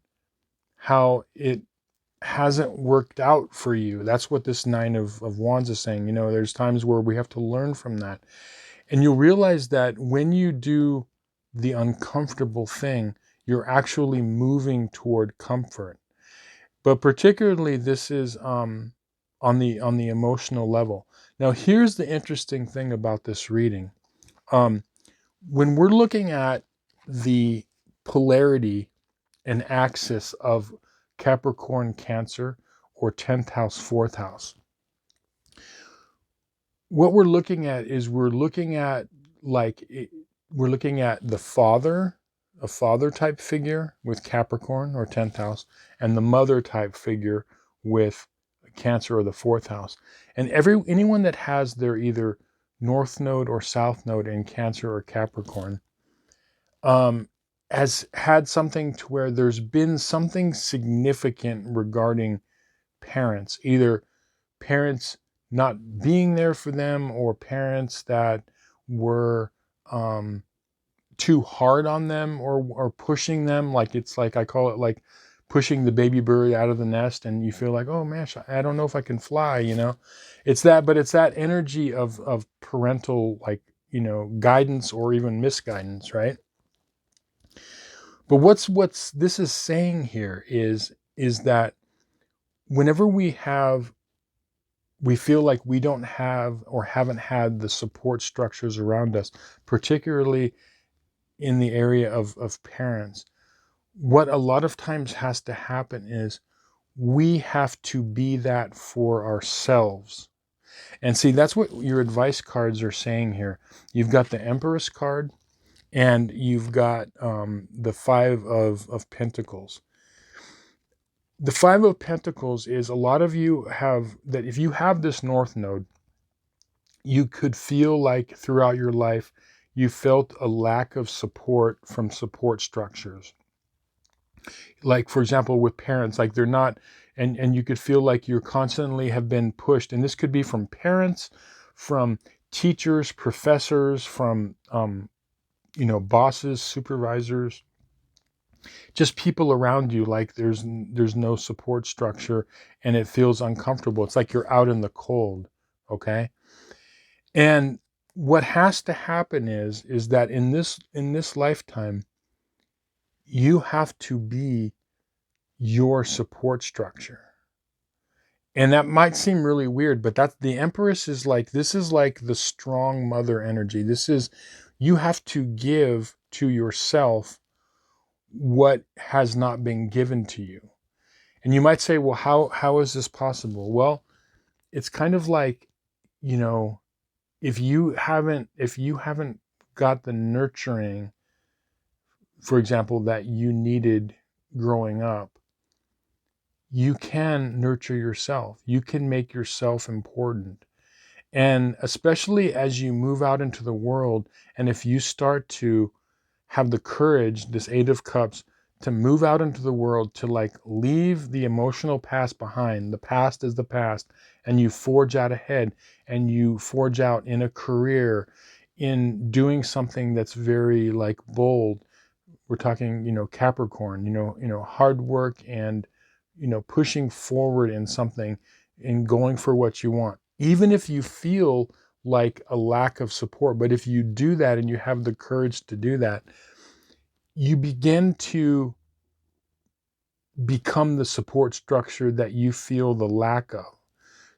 how it hasn't worked out for you. That's what this Nine of Wands is saying. There's times where we have to learn from that. And you'll realize that when you do the uncomfortable thing, you're actually moving toward comfort. But particularly this is on the emotional level. Now, here's the interesting thing about this reading. When we're looking at the polarity and axis of Capricorn, Cancer, or 10th house, 4th house, what we're looking at is we're looking at the father, a father type figure with Capricorn or 10th house, and the mother type figure with Cancer or the 4th house. And anyone that has their either north node or south node in Cancer or Capricorn has had something to where there's been something significant regarding parents, either parents not being there for them or parents that were too hard on them or pushing them. Like, it's like, I call it like pushing the baby bird out of the nest, and you feel like, oh man, I don't know if I can fly, it's that, but it's that energy of parental, like, guidance or even misguidance, right? But what's this is saying here is that whenever we feel like we don't have or haven't had the support structures around us, particularly in the area of parents, what a lot of times has to happen is we have to be that for ourselves. And see, that's what your advice cards are saying here. You've got the Empress card, and you've got the Five of Pentacles. The Five of Pentacles is, a lot of you have that. If you have this North Node, you could feel like throughout your life you felt a lack of support from support structures. Like, for example, with parents, like they're not, and you could feel like you're constantly have been pushed. And this could be from parents, from teachers, professors, from bosses, supervisors, just people around you. Like there's no support structure, and it feels uncomfortable. It's like you're out in the cold. Okay. And what has to happen is that in this lifetime, you have to be your support structure. And that might seem really weird, but that's the Empress is like, this is like the strong mother energy. This is, you have to give to yourself what has not been given to you. And you might say, well, how is this possible? Well, it's kind of like, if you haven't got the nurturing, for example, that you needed growing up, you can nurture yourself. You can make yourself important. And especially as you move out into the world, and if you start to have the courage, this Eight of Cups, to move out into the world, to like leave the emotional past behind. The past is the past, and you forge out ahead, and you forge out in a career, in doing something that's very like bold. We're talking, Capricorn, hard work and, pushing forward in something and going for what you want. Even if you feel like a lack of support, but if you do that and you have the courage to do that, you begin to become the support structure that you feel the lack of.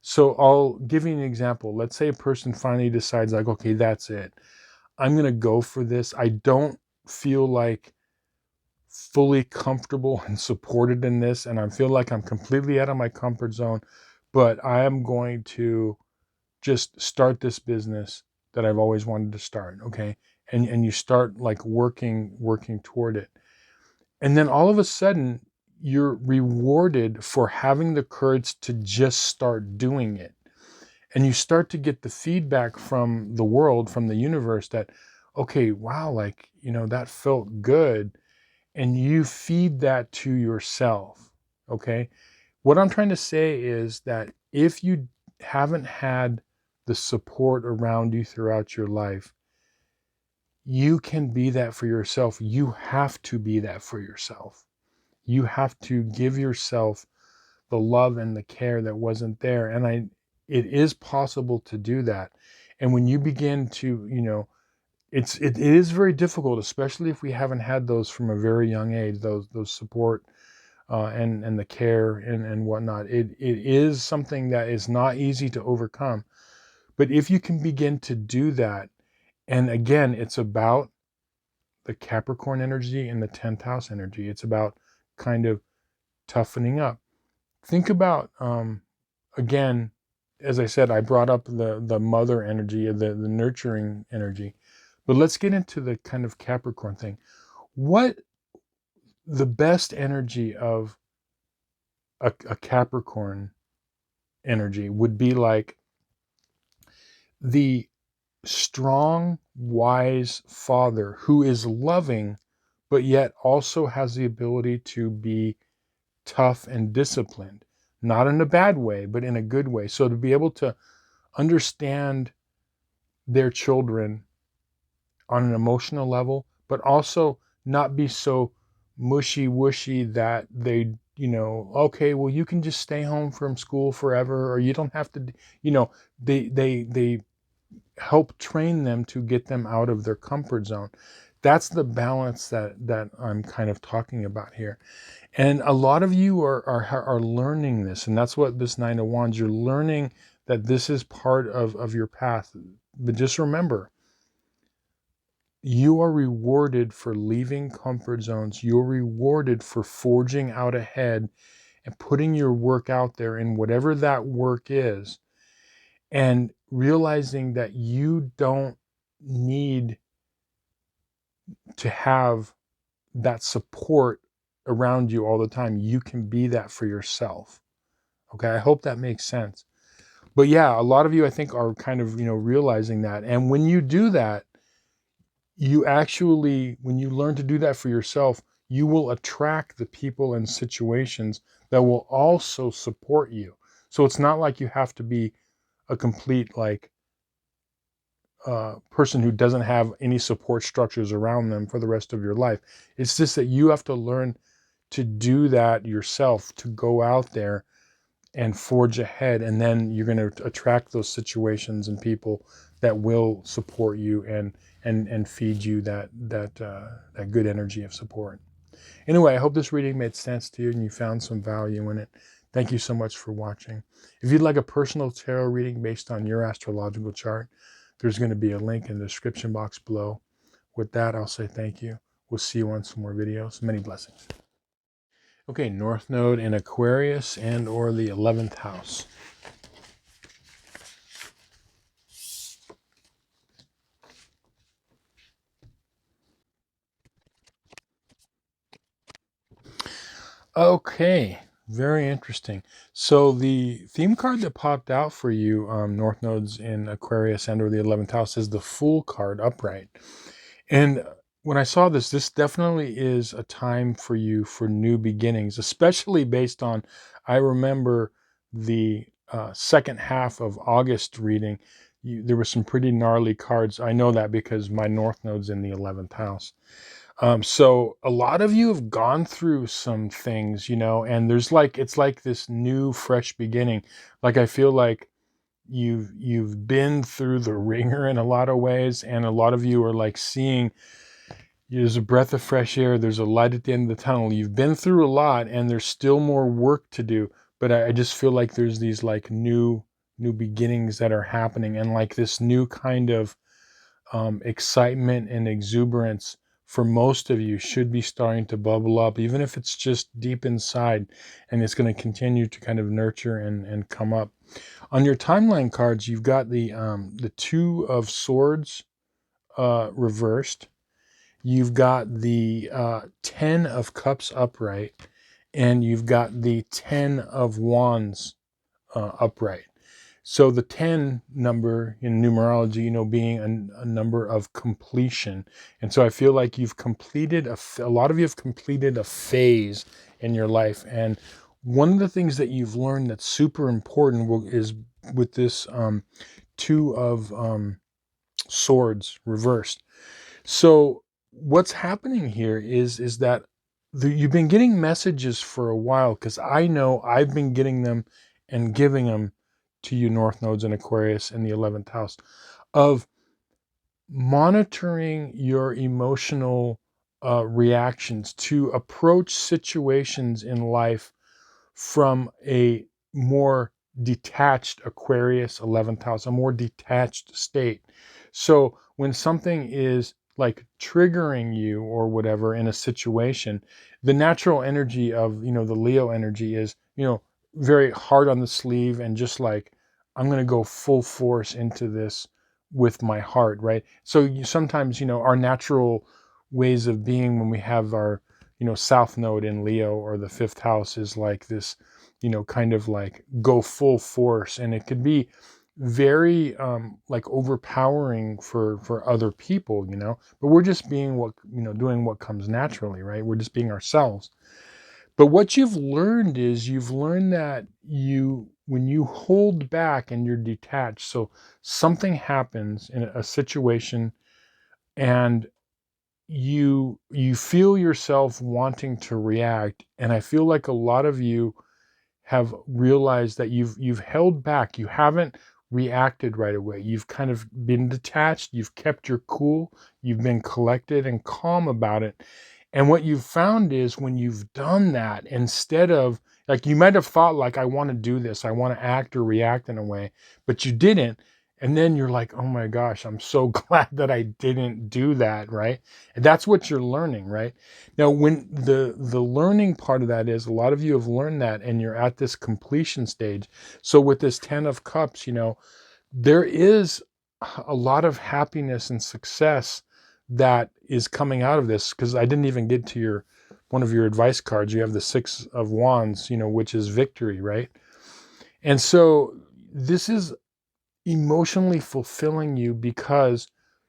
So I'll give you an example. Let's say a person finally decides, like, okay, that's it. I'm going to go for this. I don't feel like fully comfortable and supported in this, and I feel like I'm completely out of my comfort zone, but I am going to just start this business that I've always wanted to start. Okay. And you start like working toward it. And then all of a sudden you're rewarded for having the courage to just start doing it. And you start to get the feedback from the world, from the universe, that, okay, wow, like, that felt good. And you feed that to yourself. Okay. What I'm trying to say is that if you haven't had the support around you throughout your life, you can be that for yourself. You have to be that for yourself. You have to give yourself the love and the care that wasn't there. And it is possible to do that. And when you begin to, it is very difficult, especially if we haven't had those from a very young age, those support and the care and whatnot. It is something that is not easy to overcome. But if you can begin to do that, and again, it's about the Capricorn energy and the 10th house energy. It's about kind of toughening up. Think about, again, as I said, I brought up the mother energy, the nurturing energy. But let's get into the kind of Capricorn thing. What the best energy of a Capricorn energy would be like the strong, wise father who is loving, but yet also has the ability to be tough and disciplined, not in a bad way, but in a good way. So to be able to understand their children on an emotional level, but also not be so mushy-wushy that they, okay, well, you can just stay home from school forever, or you don't have to, they help train them to get them out of their comfort zone. That's the balance that I'm kind of talking about here. And a lot of you are learning this, and that's what this Nine of Wands, you're learning that this is part of your path. But just remember, you are rewarded for leaving comfort zones. You're rewarded for forging out ahead and putting your work out there in whatever that work is, and realizing that you don't need to have that support around you all the time. You can be that for yourself. Okay, I hope that makes sense. But yeah, a lot of you, I think, are kind of, realizing that. And when you do that, you actually, when you learn to do that for yourself, you will attract the people and situations that will also support you. So it's not like you have to be a complete, like, person who doesn't have any support structures around them for the rest of your life. It's just that you have to learn to do that yourself, to go out there and forge ahead, and then you're going to attract those situations and people that will support you and feed you that good energy of support. Anyway, I hope this reading made sense to you and you found some value in it. Thank you so much for watching. If you'd like a personal tarot reading based on your astrological chart, there's going to be a link in the description box below. With that, I'll say thank you. We'll see you on some more videos. Many blessings. Okay, North Node in Aquarius and or the 11th house. Okay, very interesting. So the theme card that popped out for you, North Nodes in Aquarius and or the 11th house, is the Fool card upright. And when I saw this, this definitely is a time for you for new beginnings, especially based on, I remember the second half of August reading, there were some pretty gnarly cards. I know that because my North Node's in the 11th house. So a lot of you have gone through some things, and it's like this new, fresh beginning. Like, I feel like you've been through the ringer in a lot of ways, and a lot of you are like seeing there's a breath of fresh air, there's a light at the end of the tunnel. You've been through a lot and there's still more work to do, but I just feel like there's these like new beginnings that are happening, and like this new kind of excitement and exuberance for most of you should be starting to bubble up, even if it's just deep inside, and it's going to continue to kind of nurture and come up. On your timeline cards, you've got the Two of Swords reversed. You've got the 10 of Cups upright, and you've got the 10 of Wands upright. So the 10 number in numerology, being a number of completion. And so I feel like you've completed, a lot of you have completed a phase in your life. And one of the things that you've learned that's super important is with this Two of Swords reversed. So what's happening here is that you've been getting messages for a while, because I know I've been getting them and giving them to you, North Nodes and Aquarius in the 11th house, of monitoring your emotional reactions to approach situations in life from a more detached Aquarius 11th house, a more detached state. So when something is like triggering you or whatever in a situation, the natural energy of, the Leo energy is, very hard on the sleeve, and just like, I'm going to go full force into this with my heart, right? So sometimes, our natural ways of being when we have our, South Node in Leo or the 5th house is like this, kind of like go full force. And it could be very like overpowering for other people, but we're just being doing what comes naturally, right? We're just being ourselves. But what you've learned is you've learned that when you hold back and you're detached, so something happens in a situation, and you feel yourself wanting to react. And I feel like a lot of you have realized that you've held back. You haven't reacted right away. You've kind of been detached. You've kept your cool. You've been collected and calm about it. And what you've found is when you've done that, instead of, like, you might have thought like, I want to do this, I want to act or react in a way, but you didn't. And then you're like, oh my gosh, I'm so glad that I didn't do that, right? And that's what you're learning, right? Now, when the learning part of that is, a lot of you have learned that, and you're at this completion stage. So with this 10 of Cups, there is a lot of happiness and success that is coming out of this, because I didn't even get to one of your advice cards. You have the 6 of Wands, which is victory, right? And so this is emotionally fulfilling you, because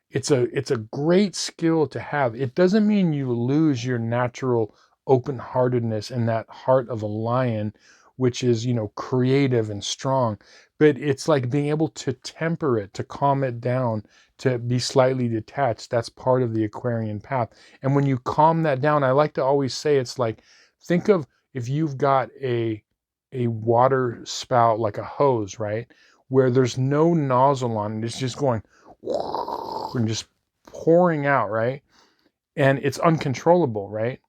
it's a great skill to have. It doesn't mean you lose your natural open-heartedness and that heart of a lion, which is, creative and strong. But it's like being able to temper it, to calm it down, to be slightly detached. That's part of the Aquarian path. And when you calm that down, I like to always say, it's like, think of if you've got a water spout, like a hose, right? Where there's no nozzle on it. It's just going and just pouring out, right? And it's uncontrollable, right?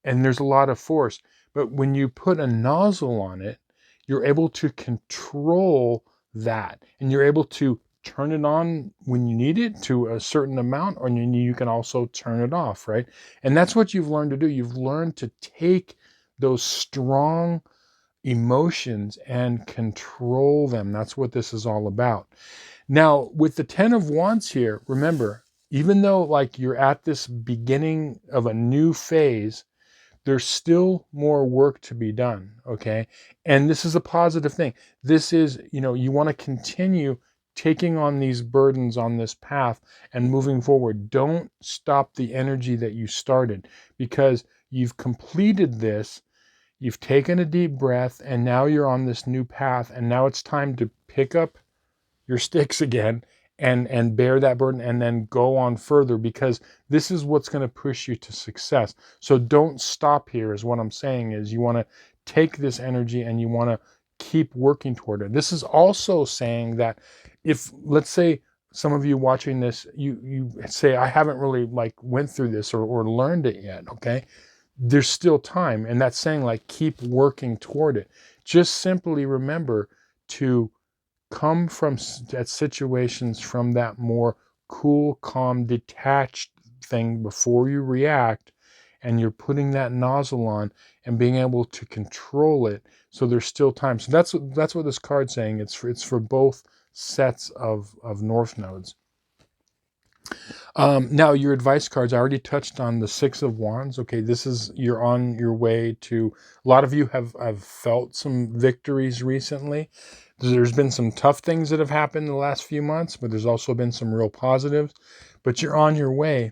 And there's a lot of force. But when you put a nozzle on it, you're able to control that. And you're able to turn it on when you need it to a certain amount, or you can also turn it off, right? And that's what you've learned to do. You've learned to take those strong emotions and control them. That's what this is all about. Now, with the 10 of Wands here, remember, even though like you're at this beginning of a new phase, there's still more work to be done, okay? And this is a positive thing. This is, you want to continue taking on these burdens on this path and moving forward. Don't stop the energy that you started, because you've completed this. You've taken a deep breath, and now you're on this new path, and now it's time to pick up your sticks again and bear that burden, and then go on further, because this is what's going to push you to success. So don't stop here, is what I'm saying. Is you want to take this energy and you want to keep working toward it. This is also saying that if, let's say, some of you watching this, you say, I haven't really like went through this or learned it yet, okay? There's still time. And that's saying like, keep working toward it. Just simply remember to come from at situations from that more cool, calm, detached thing before you react, and you're putting that nozzle on and being able to control it. So there's still time. So that's what this card's saying. It's for both sets of North nodes. Now, your advice cards, I already touched on the 6 of Wands. Okay, this is, you're on your way to, a lot of you have felt some victories recently. There's been some tough things that have happened in the last few months, but there's also been some real positives. But you're on your way.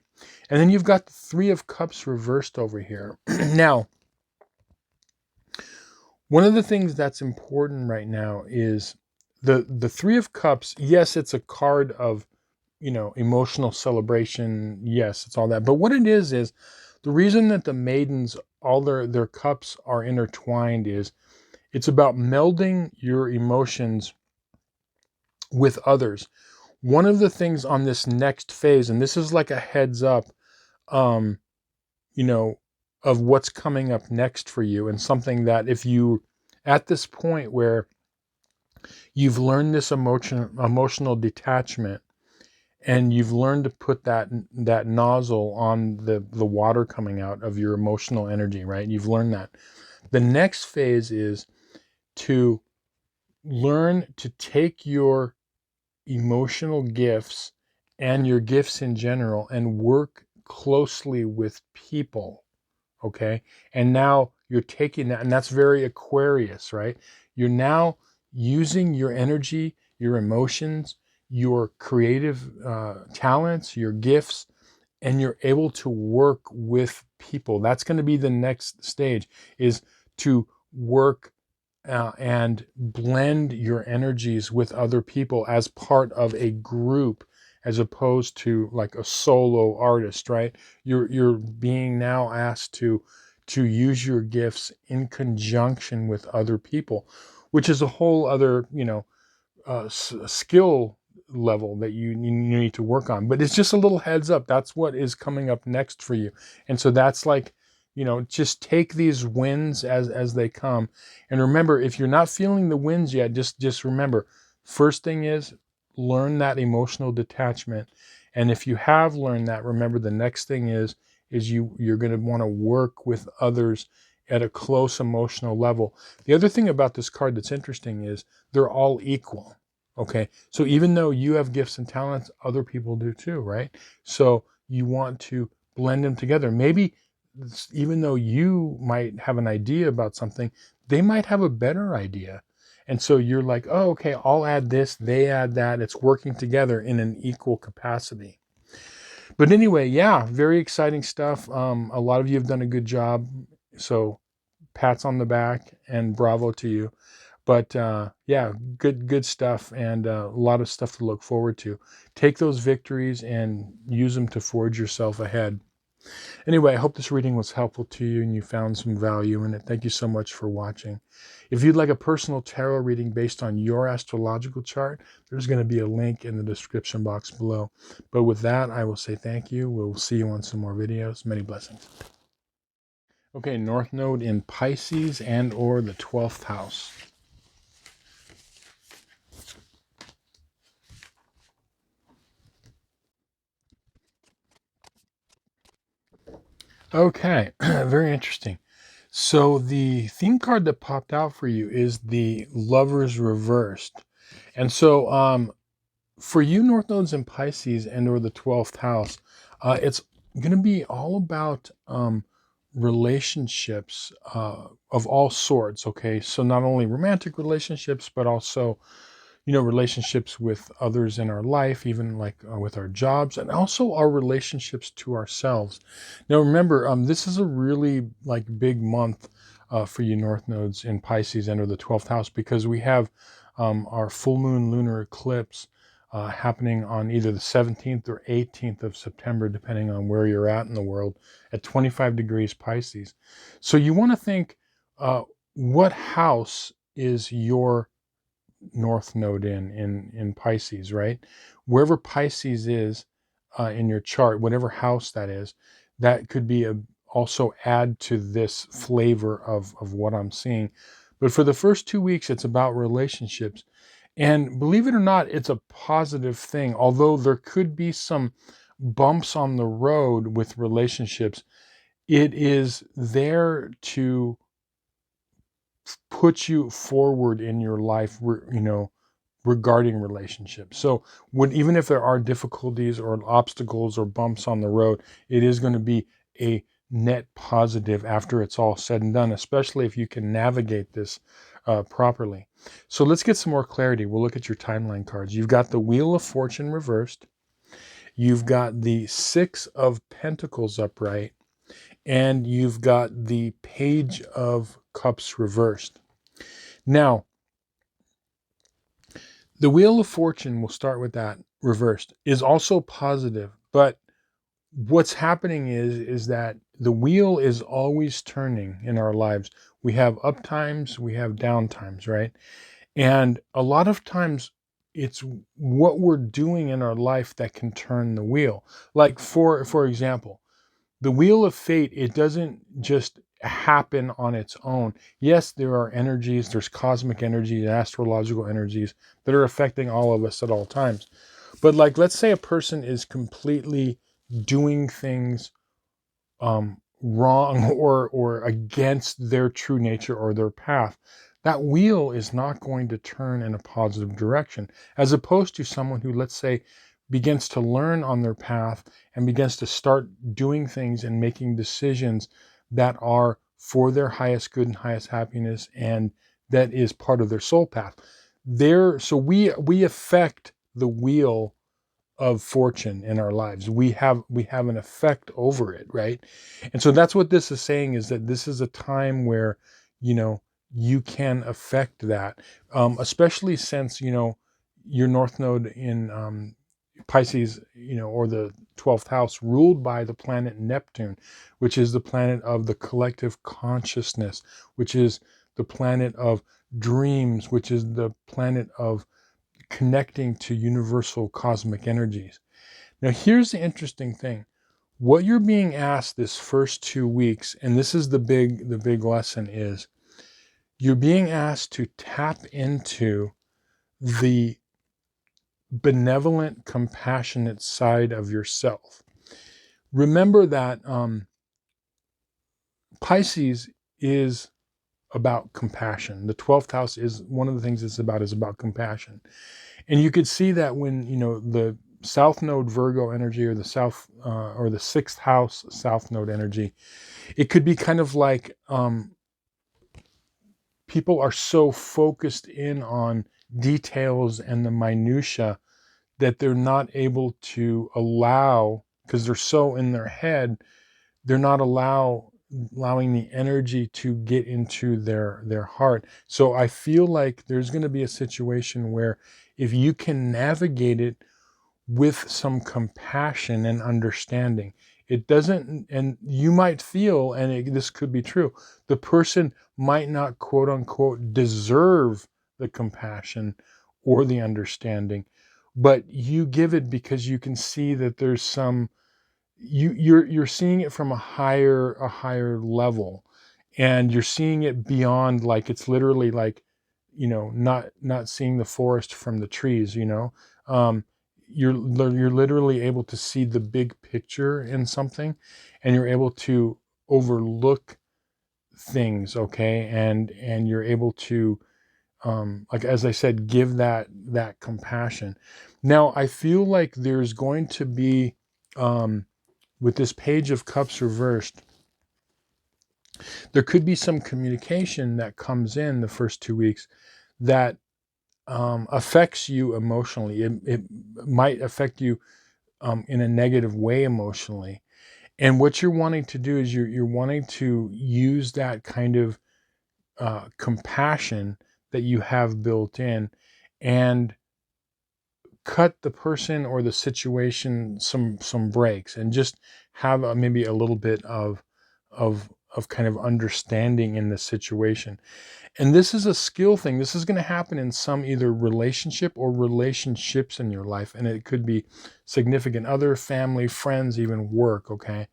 And then you've got the 3 of Cups reversed over here. Now, one of the things that's important right now is the 3 of Cups. Yes, it's a card of, emotional celebration. Yes, it's all that. But what it is the reason that the maidens, all their cups are intertwined is it's about melding your emotions with others. One of the things on this next phase, and this is like a heads up, um, you know, of what's coming up next for you, and something that if you at this point where you've learned this emotional detachment, and you've learned to put that nozzle on the water coming out of your emotional energy, right? You've learned that. The next phase is to learn to take your emotional gifts and your gifts in general and work closely with people. Okay. And now you're taking that, and that's very Aquarius, right? You're now using your energy, your emotions, your creative talents, your gifts, and you're able to work with people. That's going to be the next stage, is to work and blend your energies with other people as part of a group, as opposed to like a solo artist, right? You're being now asked to use your gifts in conjunction with other people, which is a whole other, skill level that you need to work on. But it's just a little heads up. That's what is coming up next for you. And so that's like, just take these wins as they come. And remember, if you're not feeling the wins yet, just remember, first thing is learn that emotional detachment. And if you have learned that, remember the next thing is you're going to want to work with others at a close emotional level. The other thing about this card that's interesting is they're all equal. Okay. So even though you have gifts and talents, other people do too, right? So you want to blend them together. Maybe even though you might have an idea about something, they might have a better idea. And so you're like, oh, okay, I'll add this, they add that. It's working together in an equal capacity. But anyway, yeah, very exciting stuff. A lot of you have done a good job. So pats on the back and bravo to you. But yeah, good stuff, and a lot of stuff to look forward to. Take those victories and use them to forge yourself ahead. Anyway, I hope this reading was helpful to you and you found some value in it. Thank you so much for watching. If you'd like a personal tarot reading based on your astrological chart, there's going to be a link in the description box below. But with that, I will say thank you. We'll see you on some more videos. Many blessings. Okay, North Node in Pisces and or the 12th house. Okay, very interesting. So the theme card that popped out for you is the Lovers reversed. And so for you North Nodes in Pisces and or the 12th house, it's going to be all about relationships of all sorts, okay? So not only romantic relationships, but also relationships with others in our life, even like with our jobs, and also our relationships to ourselves. Now, remember, this is a really like big month for you North Nodes in Pisces under the 12th house, because we have our full moon lunar eclipse happening on either the 17th or 18th of September, depending on where you're at in the world, at 25 degrees Pisces. So you want to think, what house is your North Node in Pisces, right? Wherever Pisces is in your chart, whatever house that is, that could be also add to this flavor of what I'm seeing. But for the first 2 weeks, it's about relationships. And believe it or not, it's a positive thing. Although there could be some bumps on the road with relationships, it is there to put you forward in your life, regarding relationships. So even if there are difficulties or obstacles or bumps on the road, it is going to be a net positive after it's all said and done, especially if you can navigate this properly. So let's get some more clarity. We'll look at your timeline cards. You've got the Wheel of Fortune reversed. You've got the Six of Pentacles upright. And you've got the Page of Cups reversed. Now, the Wheel of Fortune, we'll start with that, reversed, is also positive, but what's happening is that the wheel is always turning in our lives. We have up times, we have down times, right? And a lot of times it's what we're doing in our life that can turn the wheel. Like for example, the wheel of fate, it doesn't just happen on its own. Yes, there are energies, there's cosmic energies, astrological energies that are affecting all of us at all times. But like, let's say a person is completely doing things wrong or against their true nature or their path, that wheel is not going to turn in a positive direction, as opposed to someone who, let's say, begins to learn on their path and begins to start doing things and making decisions that are for their highest good and highest happiness, and that is part of their soul path. So we affect the wheel of fortune in our lives. We have an effect over it, right? And so that's what this is saying, is that this is a time where, you know, you can affect that, especially since, you know, your north node in Pisces, you know, or the 12th house, ruled by the planet Neptune, which is the planet of the collective consciousness, which is the planet of dreams, which is the planet of connecting to universal cosmic energies. Now, here's the interesting thing. What you're being asked this first 2 weeks, and this is the big lesson, is you're being asked to tap into the benevolent, compassionate side of yourself. Remember that Pisces is about compassion. The 12th house is one of the things it's about, is about compassion. And you could see that when, you know, the South Node Virgo energy, or the South or the 6th house South Node energy, it could be kind of like people are so focused in on details and the minutia that they're not able to allow, because they're so in their head, they're not allowing the energy to get into their heart. So I feel like there's going to be a situation where, if you can navigate it with some compassion and understanding, it doesn't, and you might feel, and this could be true, the person might not, quote unquote, deserve the compassion or the understanding, but you give it because you can see that there's some, you're seeing it from a higher level, and you're seeing it beyond, like, it's literally like, you know, not seeing the forest from the trees, you know. um you're literally able to see the big picture in something, and you're able to overlook things, okay, and you're able to, like, as I said, give that compassion. Now I feel like there's going to be, with this Page of Cups reversed, there could be some communication that comes in the first 2 weeks that affects you emotionally. It might affect you in a negative way emotionally. And what you're wanting to do is you're wanting to use that kind of compassion that you have built in, and cut the person or the situation some breaks, and just have maybe a little bit of kind of understanding in the situation. And this is a skill thing. This is going to happen in some either relationship or relationships in your life, and it could be significant other, family, friends, even work, okay?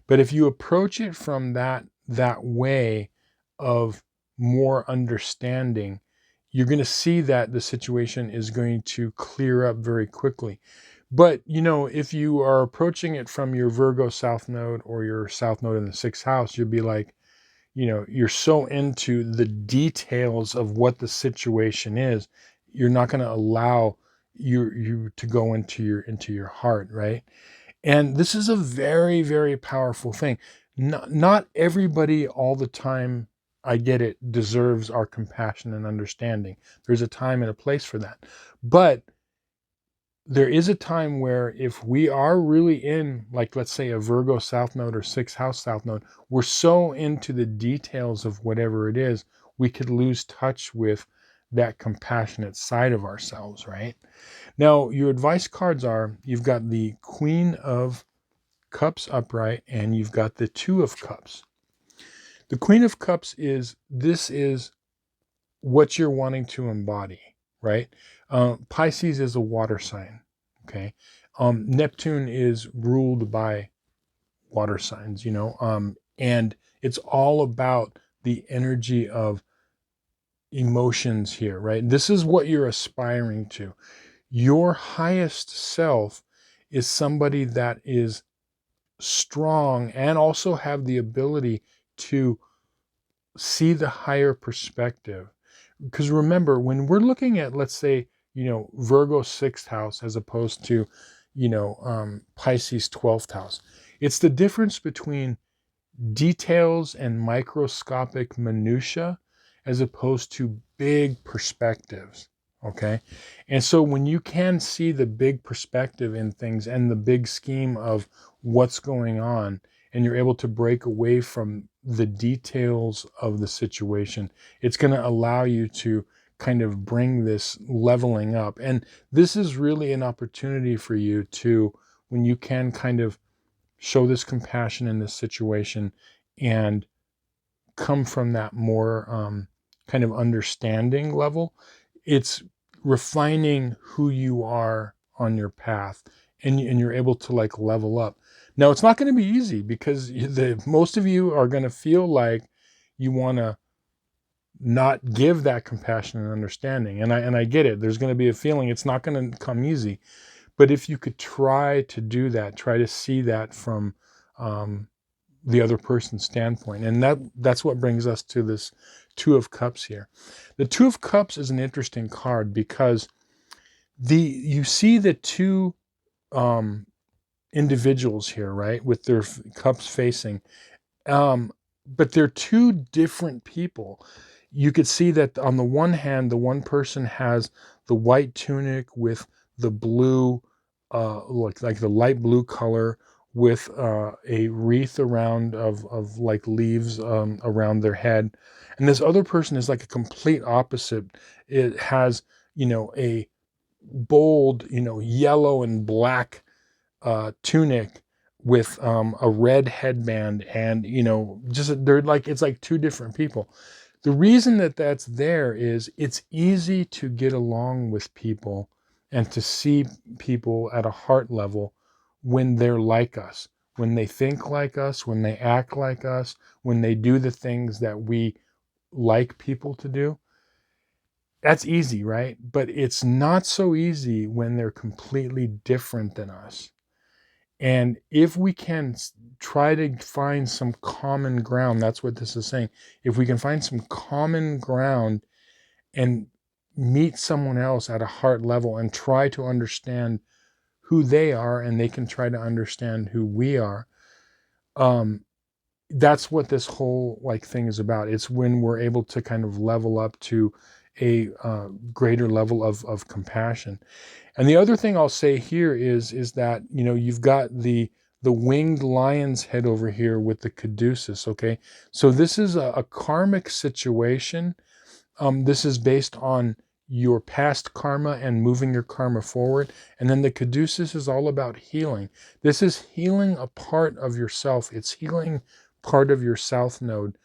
But if you approach it from that way of more understanding, you're going to see that the situation is going to clear up very quickly. But, you know, if you are approaching it from your Virgo South Node or your South Node in the 6th house, you'll be like, you know, you're so into the details of what the situation is, you're not going to allow you to go into your heart, right? And this is a very, very powerful thing. Not everybody all the time, I get it, deserves our compassion and understanding. There's a time and a place for that. But there is a time where, if we are really in, like, let's say, a Virgo South Node or 6th house South Node, we're so into the details of whatever it is, we could lose touch with that compassionate side of ourselves, right? Now, your advice cards are, you've got the Queen of Cups upright, and you've got the Two of Cups. The Queen of Cups this is what you're wanting to embody, right? Pisces is a water sign, okay? Neptune is ruled by water signs, and it's all about the energy of emotions here, right? This is what you're aspiring to. Your highest self is somebody that is strong and also have the ability to see the higher perspective. Because remember, when we're looking at, let's say, Virgo 6th house as opposed to, Pisces 12th house, it's the difference between details and microscopic minutia as opposed to big perspectives. Okay. And so when you can see the big perspective in things and the big scheme of what's going on, and you're able to break away from the details of the situation, it's going to allow you to kind of bring this leveling up. And this is really an opportunity for you to, when you can kind of show this compassion in this situation and come from that more kind of understanding level, it's refining who you are on your path, and you're able to like level up. Now, it's not going to be easy because most of you are going to feel like you want to not give that compassion and understanding. And I get it. There's going to be a feeling it's not going to come easy. But if you could try to do that, try to see that from the other person's standpoint. And that's what brings us to this Two of Cups here. The Two of Cups is an interesting card because you see the two individuals here, right, with their cups facing, but they're two different people. You could see that on the one hand, the one person has the white tunic with the blue, like the light blue color, with a wreath around of like leaves around their head, and this other person is like a complete opposite. It has a bold yellow and black tunic with a red headband, and just they're like, it's like two different people. The reason that that's there is it's easy to get along with people and to see people at a heart level when they're like us, when they think like us, when they act like us, when they do the things that we like people to do. That's easy, right? But it's not so easy when they're completely different than us. And if we can try to find some common ground, that's what this is saying. If we can find some common ground and meet someone else at a heart level and try to understand who they are, and they can try to understand who we are, that's what this whole like thing is about. It's when we're able to kind of level up to a greater level of compassion. And the other thing I'll say here is that, you've got the winged lion's head over here with the caduceus, okay? So this is a karmic situation. This is based on your past karma and moving your karma forward. And then the caduceus is all about healing. This is healing a part of yourself. It's healing part of your south node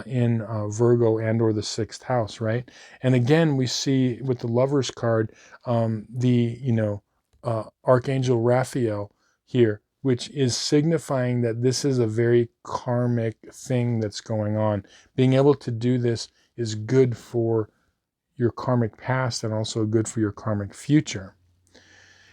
in Virgo and or the 6th house, right? And again, we see with the Lover's card, Archangel Raphael here, which is signifying that this is a very karmic thing that's going on. Being able to do this is good for your karmic past and also good for your karmic future.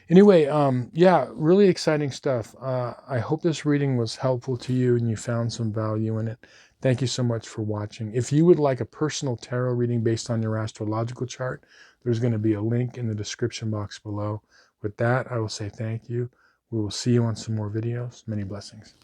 Anyway, yeah, really exciting stuff. I hope this reading was helpful to you and you found some value in it. Thank you so much for watching. If you would like a personal tarot reading based on your astrological chart, there's going to be a link in the description box below. With that, I will say thank you. We will see you on some more videos. Many blessings.